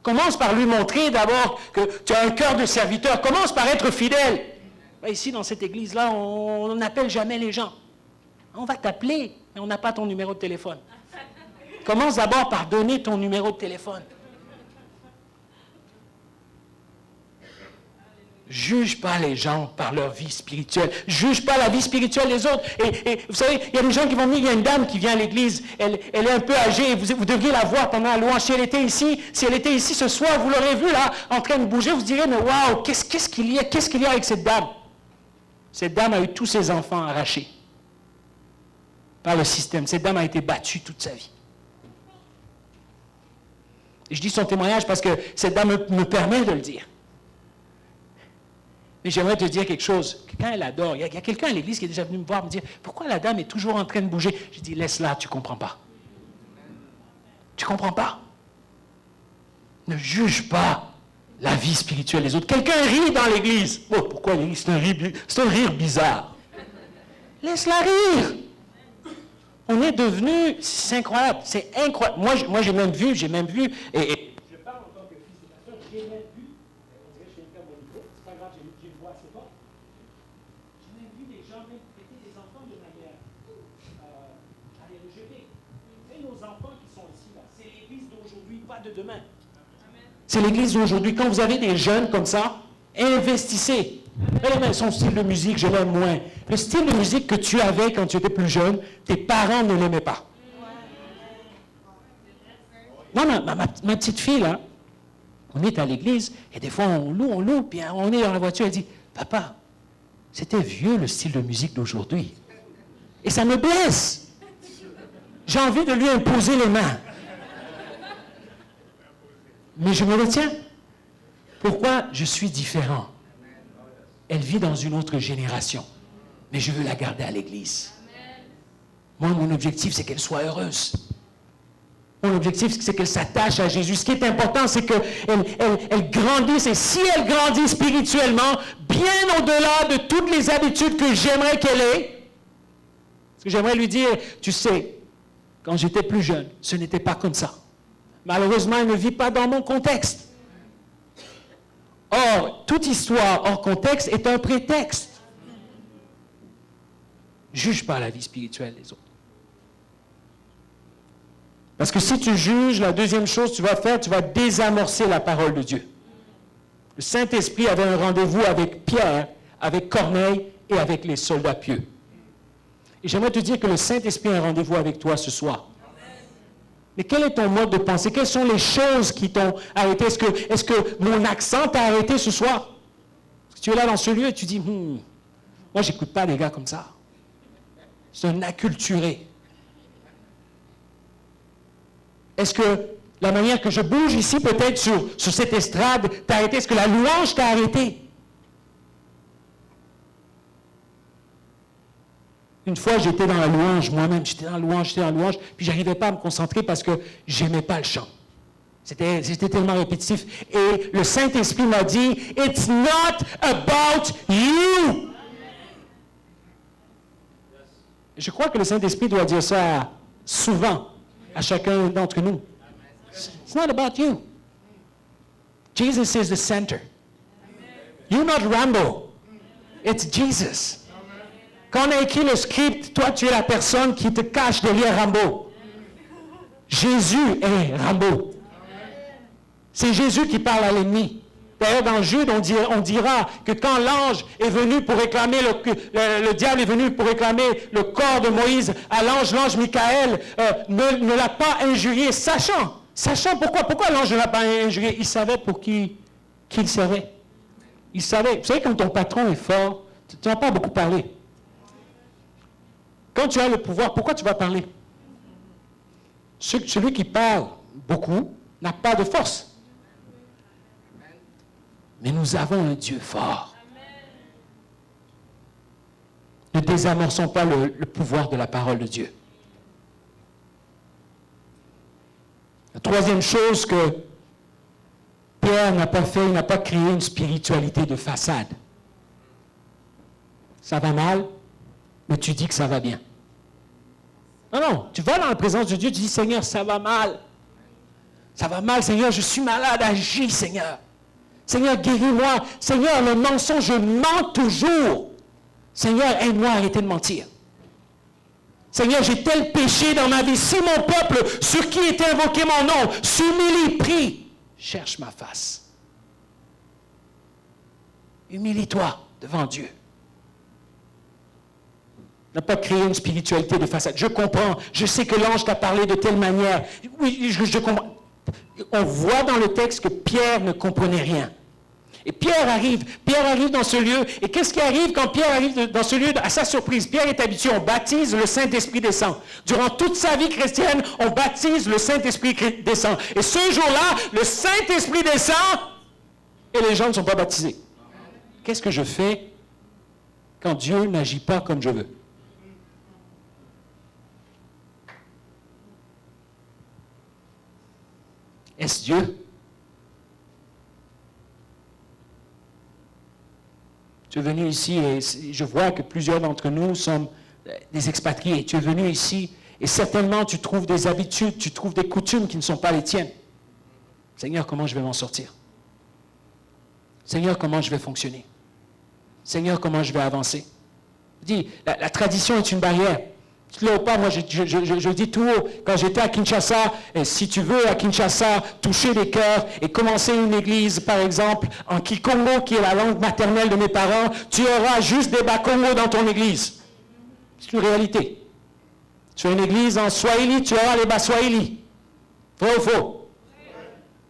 Commence par lui montrer d'abord que tu as un cœur de serviteur. Commence par être fidèle. Ici, dans cette église-là, on n'appelle jamais les gens. On va t'appeler, mais on n'a pas ton numéro de téléphone. Commence d'abord par donner ton numéro de téléphone. Juge pas les gens par leur vie spirituelle. Juge pas la vie spirituelle des autres. Et vous savez, il y a des gens qui vont venir, il y a une dame qui vient à l'église, elle est un peu âgée, vous devriez la voir pendant la louange. Si elle était ici ce soir, vous l'aurez vue là, en train de bouger, vous direz, mais waouh, qu'est-ce qu'il y a avec cette dame? Cette dame a eu tous ses enfants arrachés par le système. Cette dame a été battue toute sa vie. Et je dis son témoignage parce que cette dame me permet de le dire. Mais j'aimerais te dire quelque chose. Quand elle adore, il y a quelqu'un à l'église qui est déjà venu me voir me dire « Pourquoi la dame est toujours en train de bouger ?» Je dis « Laisse-la, tu ne comprends pas. Tu ne comprends pas. Ne juge pas la vie spirituelle des autres. Quelqu'un rit dans l'église. Oh, pourquoi il rit? C'est un rire bizarre. Laisse-la rire. On est devenu, c'est incroyable, c'est incroyable. Moi j'ai même vu, et je parle en tant que fils de pasteur, j'ai même vu, on dirait que je fais une carte au niveau, c'est pas grave, j'ai une voix assez forte. J'ai même vu des gens même traiter des enfants de manière à les rejeter. Et nos enfants qui sont ici, là, c'est l'église d'aujourd'hui, pas de demain. C'est l'église d'aujourd'hui. Quand vous avez des jeunes comme ça, investissez. Son style de musique, je l'aime moins. Le style de musique que tu avais quand tu étais plus jeune, tes parents ne l'aimaient pas. Non, ma petite fille, là, on est à l'église, et des fois on loue, puis on est dans la voiture, elle dit, « Papa, c'était vieux le style de musique d'aujourd'hui. » Et ça me blesse. J'ai envie de lui imposer les mains. Mais je me retiens. Pourquoi je suis différent? Elle vit dans une autre génération. Mais je veux la garder à l'église. Moi, mon objectif, c'est qu'elle soit heureuse. Mon objectif, c'est qu'elle s'attache à Jésus. Ce qui est important, c'est qu'elle grandisse. Et si elle grandit spirituellement, bien au-delà de toutes les habitudes que j'aimerais qu'elle ait, parce que j'aimerais lui dire, tu sais, quand j'étais plus jeune, ce n'était pas comme ça. Malheureusement, elle ne vit pas dans mon contexte. Or, toute histoire hors contexte est un prétexte. Juge pas la vie spirituelle des autres. Parce que si tu juges, la deuxième chose que tu vas faire, tu vas désamorcer la parole de Dieu. Le Saint-Esprit avait un rendez-vous avec Pierre, avec Corneille et avec les soldats pieux. Et j'aimerais te dire que le Saint-Esprit a un rendez-vous avec toi ce soir. Mais quel est ton mode de pensée? Quelles sont les choses qui t'ont arrêté? Est-ce que mon accent t'a arrêté ce soir? Parce que tu es là dans ce lieu et tu dis, moi, j'écoute pas des gars comme ça. C'est un acculturé. Est-ce que la manière que je bouge ici, peut-être sur cette estrade, t'a arrêté? Est-ce que la louange t'a arrêté? Une fois, j'étais dans la louange, moi-même, j'étais dans la louange, puis je n'arrivais pas à me concentrer parce que j'aimais pas le chant. C'était tellement répétitif. Et le Saint-Esprit m'a dit, « It's not about you! » Je crois que le Saint-Esprit doit dire ça souvent à chacun d'entre nous. It's not about you. Jesus is the center. You're not Rambo. It's Jesus. Quand on a écrit le script, toi, tu es la personne qui te cache derrière Rambo. Jésus est Rambo. C'est Jésus qui parle à l'ennemi. D'ailleurs, dans Jude, on dira que quand l'ange est venu pour réclamer, le diable est venu pour réclamer le corps de Moïse à l'ange Michael ne l'a pas injurié, sachant pourquoi l'ange ne l'a pas injurié. Il savait pour qui il servait. Il savait. Vous savez, quand ton patron est fort, tu n'as pas beaucoup parlé. Quand tu as le pouvoir, pourquoi tu vas parler? Celui qui parle beaucoup n'a pas de force. Mais nous avons un Dieu fort. Ne désamorçons pas le pouvoir de la parole de Dieu. La troisième chose que Pierre n'a pas fait, il n'a pas créé une spiritualité de façade. Ça va mal, mais tu dis que ça va bien. Non, tu vas dans la présence de Dieu, tu dis, Seigneur, ça va mal. Ça va mal, Seigneur, je suis malade, agis, Seigneur. Seigneur, guéris-moi. Seigneur, le mensonge, je mens toujours. Seigneur, aide-moi à arrêter de mentir. Seigneur, j'ai tel péché dans ma vie. Si mon peuple, sur qui était invoqué mon nom, s'humilie, prie, cherche ma face. Humilie-toi devant Dieu. On n'a pas créé une spiritualité de façade. Je comprends, je sais que l'ange t'a parlé de telle manière. Oui, je comprends. On voit dans le texte que Pierre ne comprenait rien. Et Pierre arrive dans ce lieu, et qu'est-ce qui arrive quand Pierre arrive dans ce lieu? À sa surprise, Pierre est habitué, on baptise, le Saint-Esprit descend. Durant toute sa vie chrétienne, on baptise, le Saint-Esprit descend. Et ce jour-là, le Saint-Esprit descend, et les gens ne sont pas baptisés. Qu'est-ce que je fais quand Dieu n'agit pas comme je veux? Est-ce Dieu? Tu es venu ici et je vois que plusieurs d'entre nous sommes des expatriés. Tu es venu ici et certainement tu trouves des habitudes, tu trouves des coutumes qui ne sont pas les tiennes. Seigneur, comment je vais m'en sortir? Seigneur, comment je vais fonctionner? Seigneur, comment je vais avancer? Je dis, la tradition est une barrière. Tu ne l'as pas, moi je dis tout haut, quand j'étais à Kinshasa, et si tu veux à Kinshasa toucher les cœurs et commencer une église, par exemple, en Kikongo, qui est la langue maternelle de mes parents, tu auras juste des Bakongo dans ton église. C'est une réalité. Tu as une église en Swahili, tu auras les Baswahili. Vrai ou faux?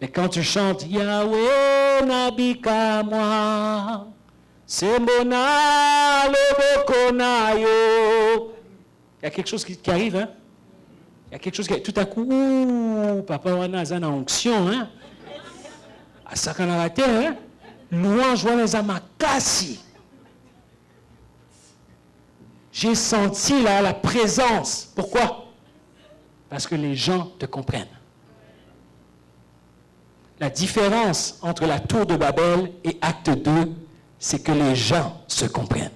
Mais quand tu chantes Yahweh Nabika moi, Sembona Lobokonayo. Il y a quelque chose qui arrive, hein? Il y a quelque chose qui... Tout à coup, ouh, Papa Wana a onction, hein? À Sakanarate, hein? Louange Wana Makasi. J'ai senti là la présence. Pourquoi? Parce que les gens te comprennent. La différence entre la tour de Babel et Acte 2, c'est que les gens se comprennent.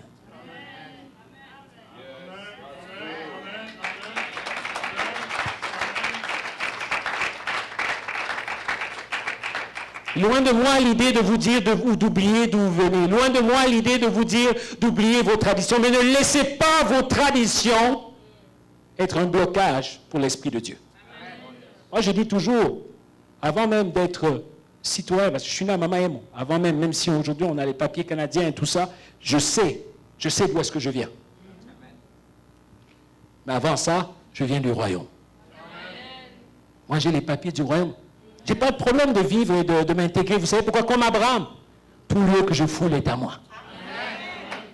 Loin de moi l'idée de vous dire d'oublier d'où vous venez. Loin de moi l'idée de vous dire d'oublier vos traditions. Mais ne laissez pas vos traditions être un blocage pour l'Esprit de Dieu. Moi, je dis toujours, avant même d'être citoyen, parce que je suis né à Mamaemo, avant même si aujourd'hui on a les papiers canadiens et tout ça, je sais d'où est-ce que je viens. Mais avant ça, je viens du royaume. Moi, j'ai les papiers du royaume. Je n'ai pas de problème de vivre et de m'intégrer. Vous savez pourquoi? Comme Abraham, tout lieu que je foule est à moi.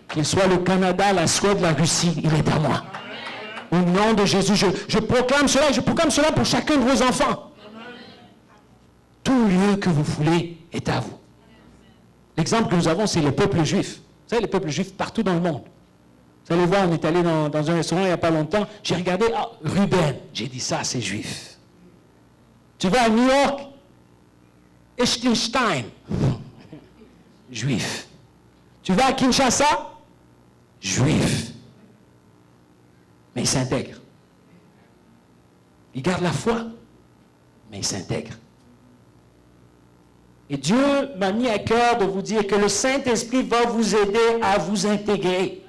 Qu'il soit le Canada, la Suède, la Russie, il est à moi. Au nom de Jésus, je proclame cela pour chacun de vos enfants. Tout lieu que vous foulez est à vous. L'exemple que nous avons, c'est le peuple juif. Vous savez, les peuples juifs partout dans le monde. Vous allez voir, on est allé dans un restaurant il n'y a pas longtemps, j'ai regardé, Ruben, j'ai dit ça, c'est juif. Tu vas à New York, Liechtenstein, juif. Tu vas à Kinshasa, juif. Mais il s'intègre. Il garde la foi, mais il s'intègre. Et Dieu m'a mis à cœur de vous dire que le Saint-Esprit va vous aider à vous intégrer.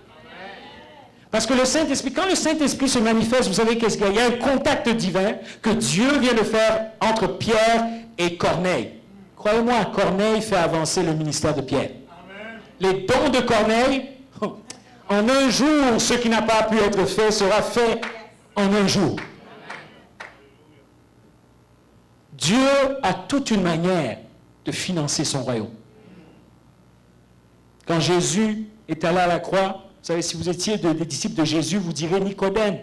Parce que le Saint-Esprit, quand le Saint-Esprit se manifeste, vous savez qu'est-ce qu'il y a? Il y a un contact divin que Dieu vient de faire entre Pierre et Corneille. Croyez-moi, Corneille fait avancer le ministère de Pierre. Amen. Les dons de Corneille, en un jour, ce qui n'a pas pu être fait sera fait en un jour. Dieu a toute une manière de financer son royaume. Quand Jésus est allé à la croix, vous savez, si vous étiez des disciples de Jésus, vous direz Nicodème.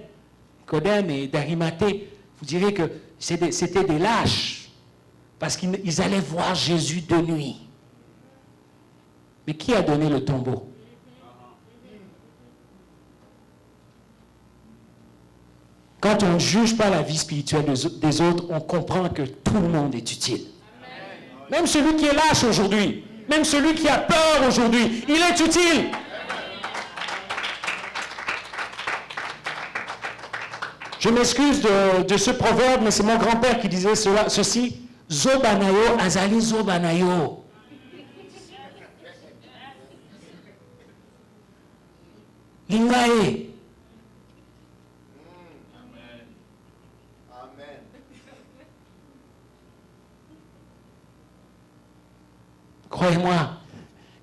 Nicodème et d'Arimathée. vous direz que c'était des lâches, parce qu'ils allaient voir Jésus de nuit. Mais qui a donné le tombeau? Quand on ne juge pas la vie spirituelle des autres, on comprend que tout le monde est utile. Même celui qui est lâche aujourd'hui, même celui qui a peur aujourd'hui, il est utile. Je m'excuse de ce proverbe, mais c'est mon grand-père qui disait ceci. Zobanayo, azali zobanayo. Lingae. Croyez-moi,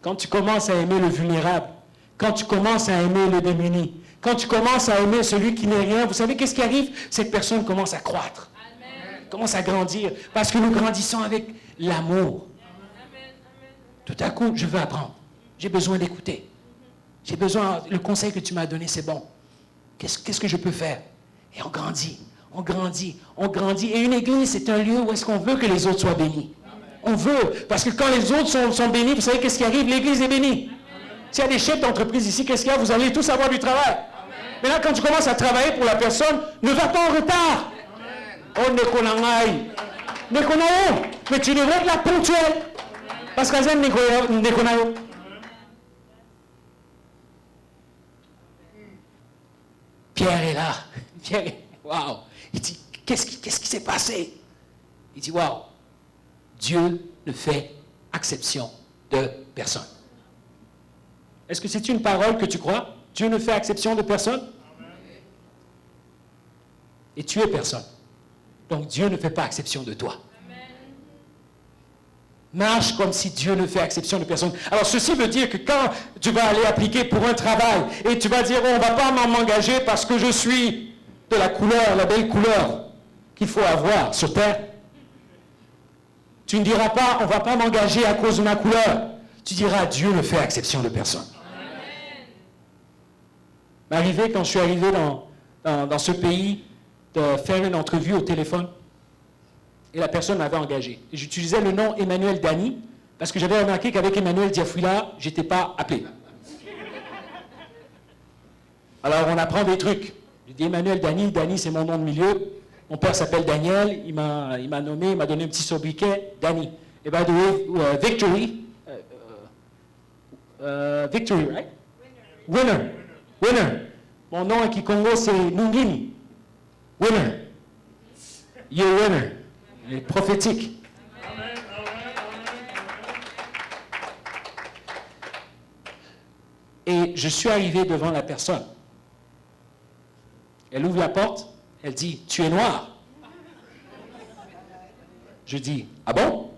quand tu commences à aimer le vulnérable, quand tu commences à aimer le démuni, quand tu commences à aimer celui qui n'est rien, vous savez qu'est-ce qui arrive? Cette personne commence à croître, commence à grandir, parce que nous grandissons avec l'amour. Tout à coup, je veux apprendre. J'ai besoin d'écouter. J'ai besoin, le conseil que tu m'as donné, c'est bon. Qu'est-ce que je peux faire? Et on grandit, on grandit, on grandit. Et une église, c'est un lieu où est-ce qu'on veut que les autres soient bénis. On veut, parce que quand les autres sont bénis, vous savez qu'est-ce qui arrive? L'église est bénie. S'il y a des chefs d'entreprise ici, qu'est-ce qu'il y a? Vous allez tous avoir du travail. Mais là, quand tu commences à travailler pour la personne, ne va pas en retard. Oh, nekonangai. Nekonao. Mais tu devrais être là ponctuel. Parce qu'à zen nekonao. Pierre est là. Pierre est... Waouh. Il dit, qu'est-ce qui s'est passé? Il dit, waouh. Dieu ne fait exception de personne. Est-ce que c'est une parole que tu crois? Dieu ne fait exception de personne? Et tu es personne. Donc Dieu ne fait pas exception de toi. Marche comme si Dieu ne fait exception de personne. Alors ceci veut dire que quand tu vas aller appliquer pour un travail et tu vas dire, oh, on ne va pas m'engager parce que je suis de la couleur, la belle couleur qu'il faut avoir sur terre. Tu ne diras pas, on ne va pas m'engager à cause de ma couleur. Tu diras, Dieu ne fait exception de personne. M'arrivé, quand je suis arrivé dans ce pays, de faire une entrevue au téléphone, et la personne m'avait engagé. Et j'utilisais le nom Emmanuel Dani, parce que j'avais remarqué qu'avec Emmanuel Diafouila, je n'étais pas appelé. Alors on apprend des trucs. J'ai dit Emmanuel Dani, Dani c'est mon nom de milieu. Mon père s'appelle Daniel, il m'a nommé, il m'a donné un petit sobriquet, Dani. Et by the way, Victory, Victory, right? Winner. Mon nom à Kikongo, c'est Nungini. Winner. You're winner. Il est prophétique. Et je suis arrivé devant la personne. Elle ouvre la porte, elle dit, tu es noir. Je dis, ah bon?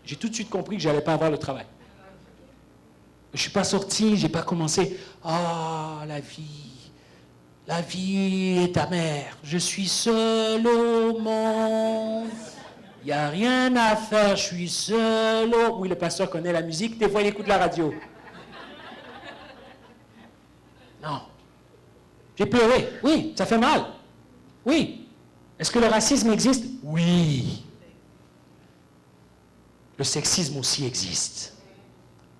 J'ai tout de suite compris que je n'allais pas avoir le travail. Je ne suis pas sorti, je n'ai pas commencé. Ah, la vie est amère. Je suis seul au monde. Il n'y a rien à faire, je suis seul au... Oui, le pasteur connaît la musique, des fois il écoute la radio. Non. J'ai pleuré. Oui, ça fait mal. Oui. Est-ce que le racisme existe? Oui. Le sexisme aussi existe.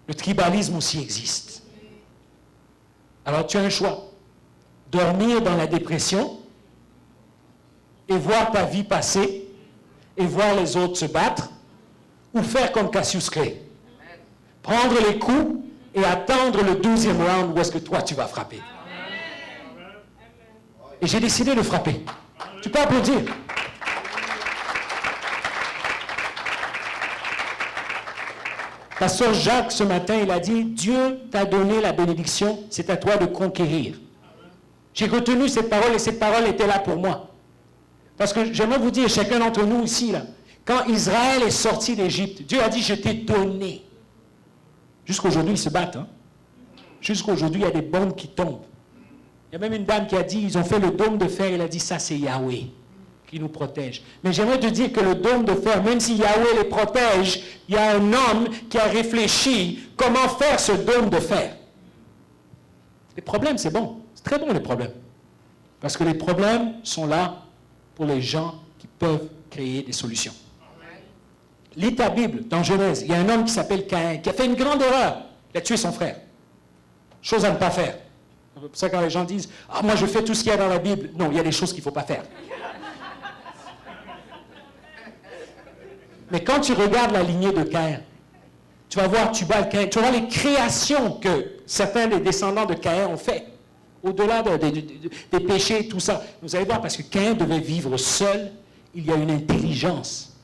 Le tribalisme aussi existe. Alors tu as un choix. Dormir dans la dépression et voir ta vie passer et voir les autres se battre, ou faire comme Cassius Clay. Prendre les coups et attendre le 12e round où est-ce que toi tu vas frapper. Et j'ai décidé de frapper. Tu peux applaudir. Pasteur Jacques, ce matin, il a dit, Dieu t'a donné la bénédiction, c'est à toi de conquérir. J'ai retenu cette parole et cette parole était là pour moi. Parce que j'aimerais vous dire, chacun d'entre nous ici, là, quand Israël est sorti d'Égypte, Dieu a dit, je t'ai donné. Jusqu'aujourd'hui, ils se battent. Hein? Jusqu'aujourd'hui, il y a des bombes qui tombent. Il y a même une dame qui a dit, ils ont fait le dôme de fer, elle a dit, ça c'est Yahweh qui nous protège. Mais j'aimerais te dire que le dôme de fer, même si Yahweh les protège, il y a un homme qui a réfléchi comment faire ce dôme de fer. Les problèmes, c'est bon. C'est très bon, les problèmes. Parce que les problèmes sont là pour les gens qui peuvent créer des solutions. Lis ta Bible, dans Genèse, il y a un homme qui s'appelle Caïn, qui a fait une grande erreur. Il a tué son frère. Chose à ne pas faire. C'est pour ça que quand les gens disent « Ah, moi je fais tout ce qu'il y a dans la Bible », non, il y a des choses qu'il ne faut pas faire. Mais quand tu regardes la lignée de Caïn, tu vas voir Tubal, Caïn, tu vas voir les créations que certains des descendants de Caïn ont fait, au-delà des péchés, tout ça. Vous allez voir, parce que Caïn devait vivre seul, il y a une intelligence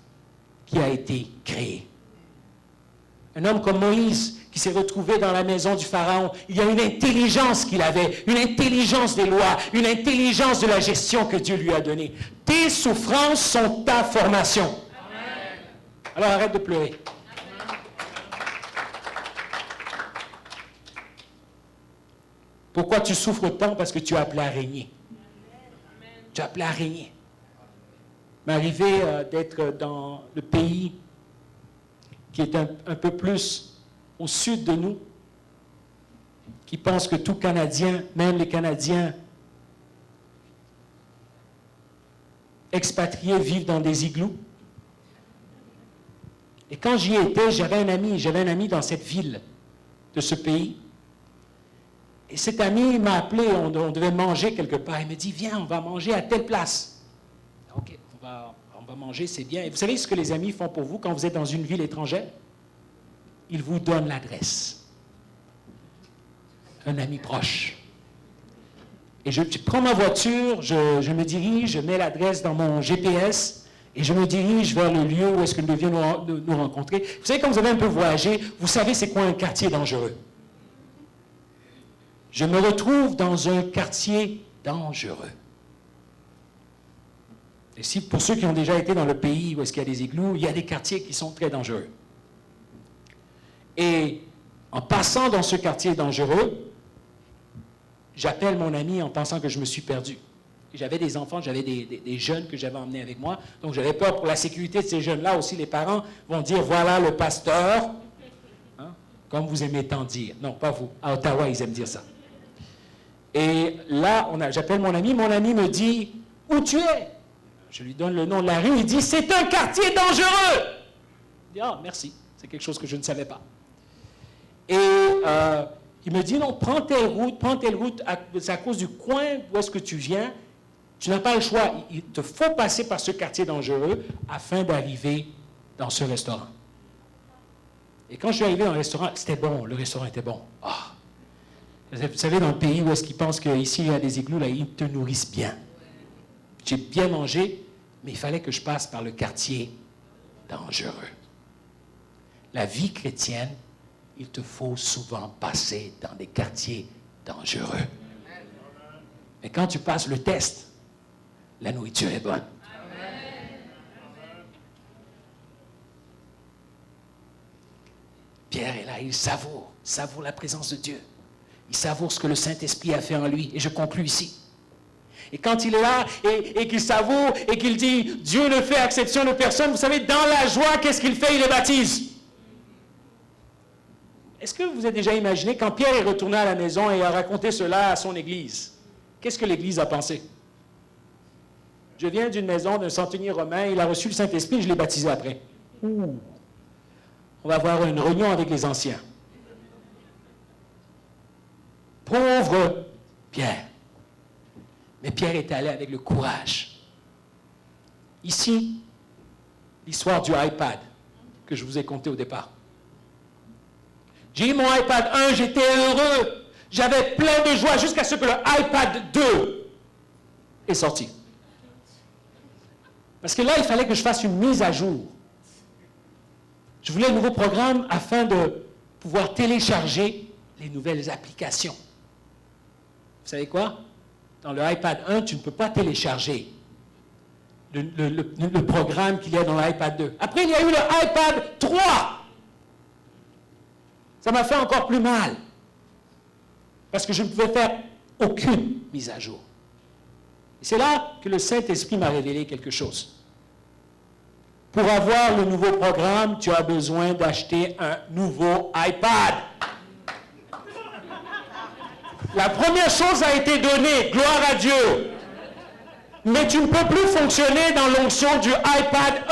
qui a été créé. Un homme comme Moïse, qui s'est retrouvé dans la maison du Pharaon, il y a une intelligence qu'il avait, une intelligence des lois, une intelligence de la gestion que Dieu lui a donnée. Tes souffrances sont ta formation. Amen. Alors arrête de pleurer. Pourquoi tu souffres tant? Parce que tu as appelé à régner. Tu as appelé à régner. M'arriver d'être dans le pays qui est un peu plus au sud de nous, qui pense que tout Canadien, même les Canadiens expatriés, vivent dans des igloos. Et quand j'y étais, j'avais un ami dans cette ville de ce pays. Et cet ami m'a appelé, on devait manger quelque part. Il me dit, viens, on va manger à telle place. OK, on va manger, c'est bien. Et vous savez ce que les amis font pour vous quand vous êtes dans une ville étrangère? Ils vous donnent l'adresse. Un ami proche. Et je prends ma voiture, je me dirige, je mets l'adresse dans mon GPS et je me dirige vers le lieu où est-ce que nous devions nous rencontrer. Vous savez, quand vous avez un peu voyagé, vous savez c'est quoi un quartier dangereux. Je me retrouve dans un quartier dangereux. Et si, pour ceux qui ont déjà été dans le pays où est-ce qu'il y a des igloos, il y a des quartiers qui sont très dangereux. Et en passant dans ce quartier dangereux, j'appelle mon ami en pensant que je me suis perdu. J'avais des enfants, j'avais des jeunes que j'avais emmenés avec moi, donc j'avais peur pour la sécurité de ces jeunes-là aussi. Les parents vont dire, voilà le pasteur, hein, comme vous aimez tant dire. Non, pas vous. À Ottawa, ils aiment dire ça. Et là, j'appelle mon ami me dit, où tu es? Je lui donne le nom de la rue, il dit, c'est un quartier dangereux. Je dis, ah, merci, c'est quelque chose que je ne savais pas. Et il me dit, non, prends telle route, c'est à cause du coin où est-ce que tu viens, tu n'as pas le choix, il te faut passer par ce quartier dangereux afin d'arriver dans ce restaurant. Et quand je suis arrivé dans le restaurant, c'était bon, le restaurant était bon. Ah. Vous savez, dans le pays où est-ce qu'ils pensent qu'ici, il y a des igloos, là, ils te nourrissent bien. J'ai bien mangé, mais il fallait que je passe par le quartier dangereux. La vie chrétienne, il te faut souvent passer dans des quartiers dangereux. Mais quand tu passes le test, la nourriture est bonne. Pierre est là, il savoure la présence de Dieu. Il savoure ce que le Saint-Esprit a fait en lui. Et je conclus ici. Et quand il est là et qu'il savoure et qu'il dit « Dieu ne fait exception de personne », vous savez, dans la joie, qu'est-ce qu'il fait? Il les baptise. Est-ce que vous avez déjà imaginé quand Pierre est retourné à la maison et a raconté cela à son église? Qu'est-ce que l'église a pensé? Je viens d'une maison d'un centenier romain, il a reçu le Saint-Esprit, je l'ai baptisé après. Ouh. On va avoir une réunion avec les anciens. Pauvre Pierre. Mais Pierre est allé avec le courage. Ici, l'histoire du iPad que je vous ai conté au départ. J'ai eu mon iPad 1, j'étais heureux. J'avais plein de joie jusqu'à ce que le iPad 2 est sorti. Parce que là, il fallait que je fasse une mise à jour. Je voulais un nouveau programme afin de pouvoir télécharger les nouvelles applications. Vous savez quoi? Dans le iPad 1, tu ne peux pas télécharger le programme qu'il y a dans l'iPad 2. Après, il y a eu le iPad 3. Ça m'a fait encore plus mal. Parce que je ne pouvais faire aucune mise à jour. Et c'est là que le Saint-Esprit m'a révélé quelque chose. Pour avoir le nouveau programme, tu as besoin d'acheter un nouveau iPad. La première chose a été donnée, gloire à Dieu. Mais tu ne peux plus fonctionner dans l'onction du iPad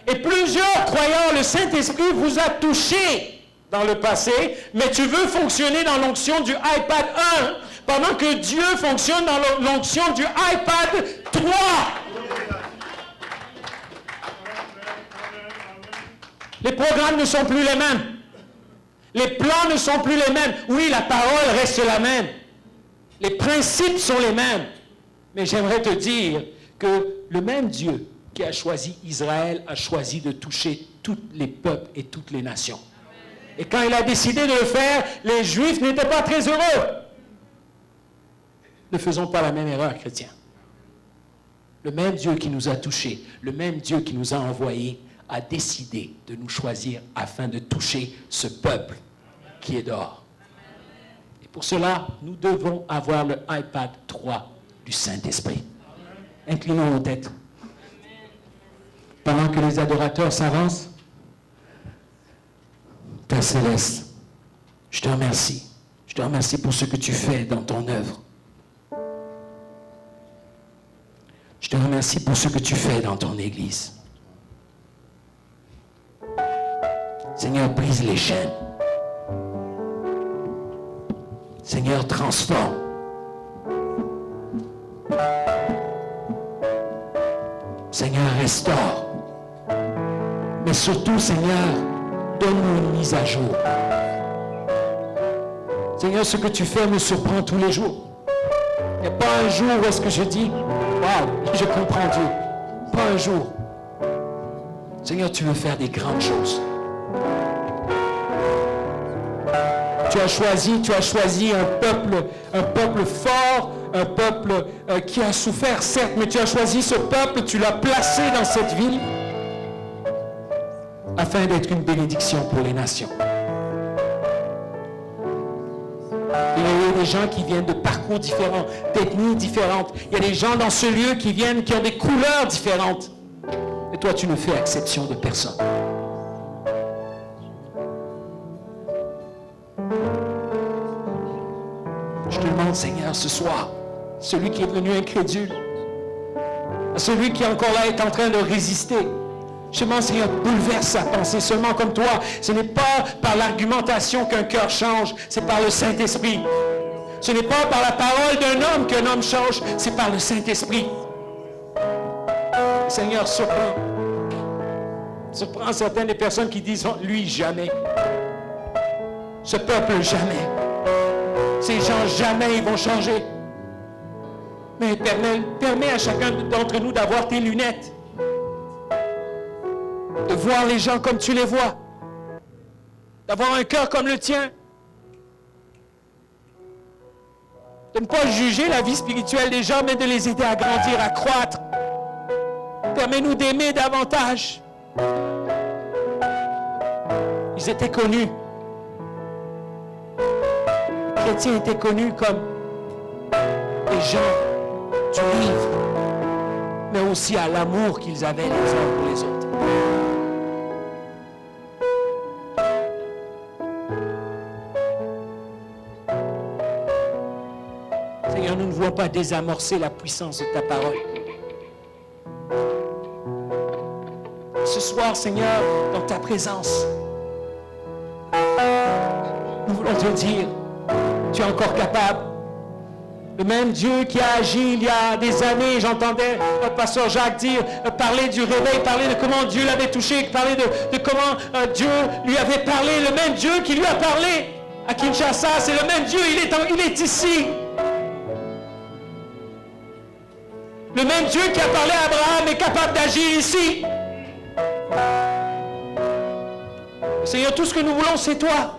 1. Et plusieurs croyants, le Saint-Esprit vous a touché dans le passé, mais tu veux fonctionner dans l'onction du iPad 1, pendant que Dieu fonctionne dans l'onction du iPad 3. Les programmes ne sont plus les mêmes. Les plans ne sont plus les mêmes. Oui, la parole reste la même. Les principes sont les mêmes. Mais j'aimerais te dire que le même Dieu qui a choisi Israël a choisi de toucher tous les peuples et toutes les nations. Et quand il a décidé de le faire, les Juifs n'étaient pas très heureux. Ne faisons pas la même erreur, chrétiens. Le même Dieu qui nous a touchés, le même Dieu qui nous a envoyés, a décidé de nous choisir afin de toucher ce peuple qui est dehors. Et pour cela, nous devons avoir le iPad 3 du Saint-Esprit. Inclinons nos têtes. Pendant que les adorateurs s'avancent, Père Céleste, je te remercie. Je te remercie pour ce que tu fais dans ton œuvre. Je te remercie pour ce que tu fais dans ton Église. Seigneur, brise les chaînes. Seigneur, transforme. Seigneur, restaure. Mais surtout, Seigneur, donne-nous une mise à jour. Seigneur, ce que tu fais me surprend tous les jours. Il n'y a pas un jour où est-ce que je dis, waouh, je comprends Dieu. Pas un jour. Seigneur, tu veux faire des grandes choses. Tu as choisi un peuple fort, un peuple qui a souffert, certes, mais tu as choisi ce peuple, tu l'as placé dans cette ville afin d'être une bénédiction pour les nations. Il y a des gens qui viennent de parcours différents, d'ethnies différentes. Il y a des gens dans ce lieu qui viennent, qui ont des couleurs différentes. Et toi, tu ne fais exception de personne. Je te demande, Seigneur, ce soir, celui qui est devenu incrédule, celui qui encore là est en train de résister, je te demande, Seigneur, bouleverse sa pensée seulement comme toi. Ce n'est pas par l'argumentation qu'un cœur change, c'est par le Saint-Esprit. Ce n'est pas par la parole d'un homme qu'un homme change, c'est par le Saint-Esprit. Seigneur, surprends certaines des personnes qui disent, lui, jamais. Ce peuple, jamais. Ces gens, jamais ils vont changer. Mais permets à chacun d'entre nous d'avoir tes lunettes. De voir les gens comme tu les vois. D'avoir un cœur comme le tien. De ne pas juger la vie spirituelle des gens, mais de les aider à grandir, à croître. Permets-nous d'aimer davantage. Ils étaient connus. Les chrétiens étaient connus comme des gens du livre, mais aussi à l'amour qu'ils avaient les uns pour les autres. Seigneur, nous ne voulons pas désamorcer la puissance de ta parole. Ce soir, Seigneur, dans ta présence, nous voulons te dire, tu es encore capable. Le même Dieu qui a agi il y a des années, j'entendais le pasteur Jacques dire, parler du réveil, parler de comment Dieu l'avait touché, parler de comment Dieu lui avait parlé. Le même Dieu qui lui a parlé à Kinshasa, c'est le même Dieu, il est ici. Le même Dieu qui a parlé à Abraham est capable d'agir ici. Seigneur, tout ce que nous voulons, c'est toi.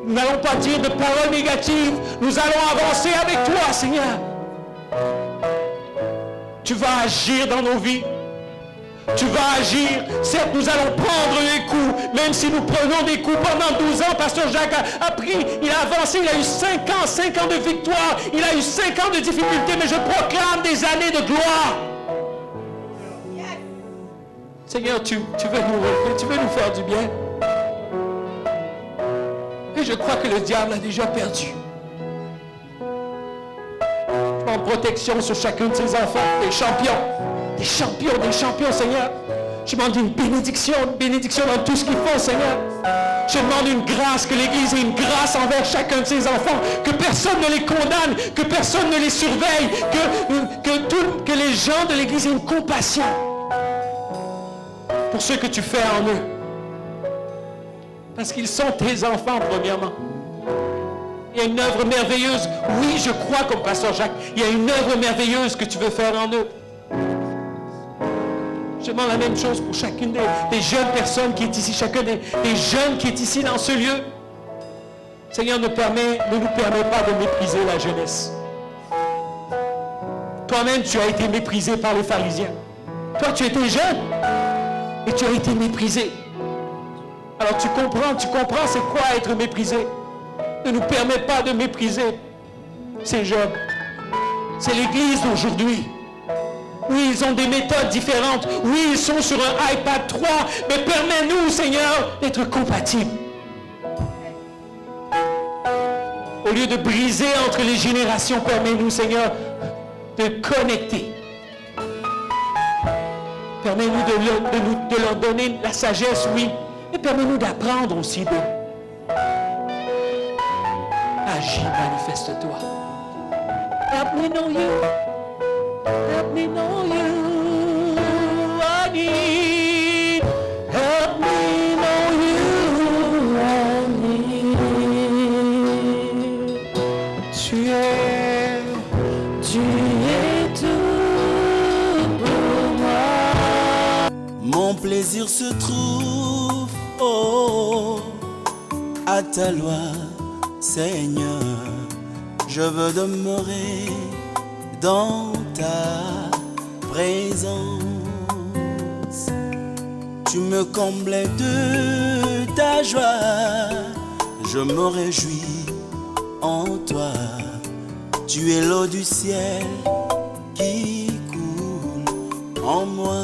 Nous n'allons pas dire de paroles négatives. Nous allons avancer avec toi, Seigneur. Tu vas agir dans nos vies. Tu vas agir. Certes, nous allons prendre des coups, même si nous prenons des coups pendant 12 ans. Pasteur Jacques a pris, il a avancé, il a eu 5 ans de victoire. Il a eu 5 ans de difficultés, mais je proclame des années de gloire. Seigneur, tu veux nous relever, tu veux nous faire du bien. Et je crois que le diable a déjà perdu. Je demande pour protection sur chacun de ses enfants, des champions, Seigneur. Je demande une bénédiction dans tout ce qu'ils font, Seigneur. Je demande une grâce, que l'Église ait une grâce envers chacun de ses enfants, que personne ne les condamne, que personne ne les surveille, que les gens de l'Église aient une compassion pour ce que tu fais en eux. Parce qu'ils sont tes enfants, premièrement. Il y a une œuvre merveilleuse. Oui, je crois, comme Pasteur Jacques, il y a une œuvre merveilleuse que tu veux faire en eux. Je demande la même chose pour chacune des jeunes personnes qui est ici, chacun des jeunes qui est ici dans ce lieu. Seigneur, ne nous permet pas de mépriser la jeunesse. Toi-même, tu as été méprisé par les pharisiens. Toi, tu étais jeune et tu as été méprisé. Alors tu comprends c'est quoi être méprisé. Ne nous permet pas de mépriser ces jeunes. C'est l'Église d'aujourd'hui. Oui, ils ont des méthodes différentes. Oui, ils sont sur un iPad 3. Mais permets-nous, Seigneur, d'être compatibles. Au lieu de briser entre les générations, permets-nous, Seigneur, de connecter. Permets-nous de leur donner la sagesse, oui. Mais permets-nous d'apprendre aussi d'eux. Agis, manifeste-toi. Help me know you. Help me know you. I need. Help me know you. I need. Tu es tout pour moi. Mon plaisir se trouve, oh, à ta loi, Seigneur. Je veux demeurer dans ta présence. Tu me comblais de ta joie. Je me réjouis en toi. Tu es l'eau du ciel qui coule en moi.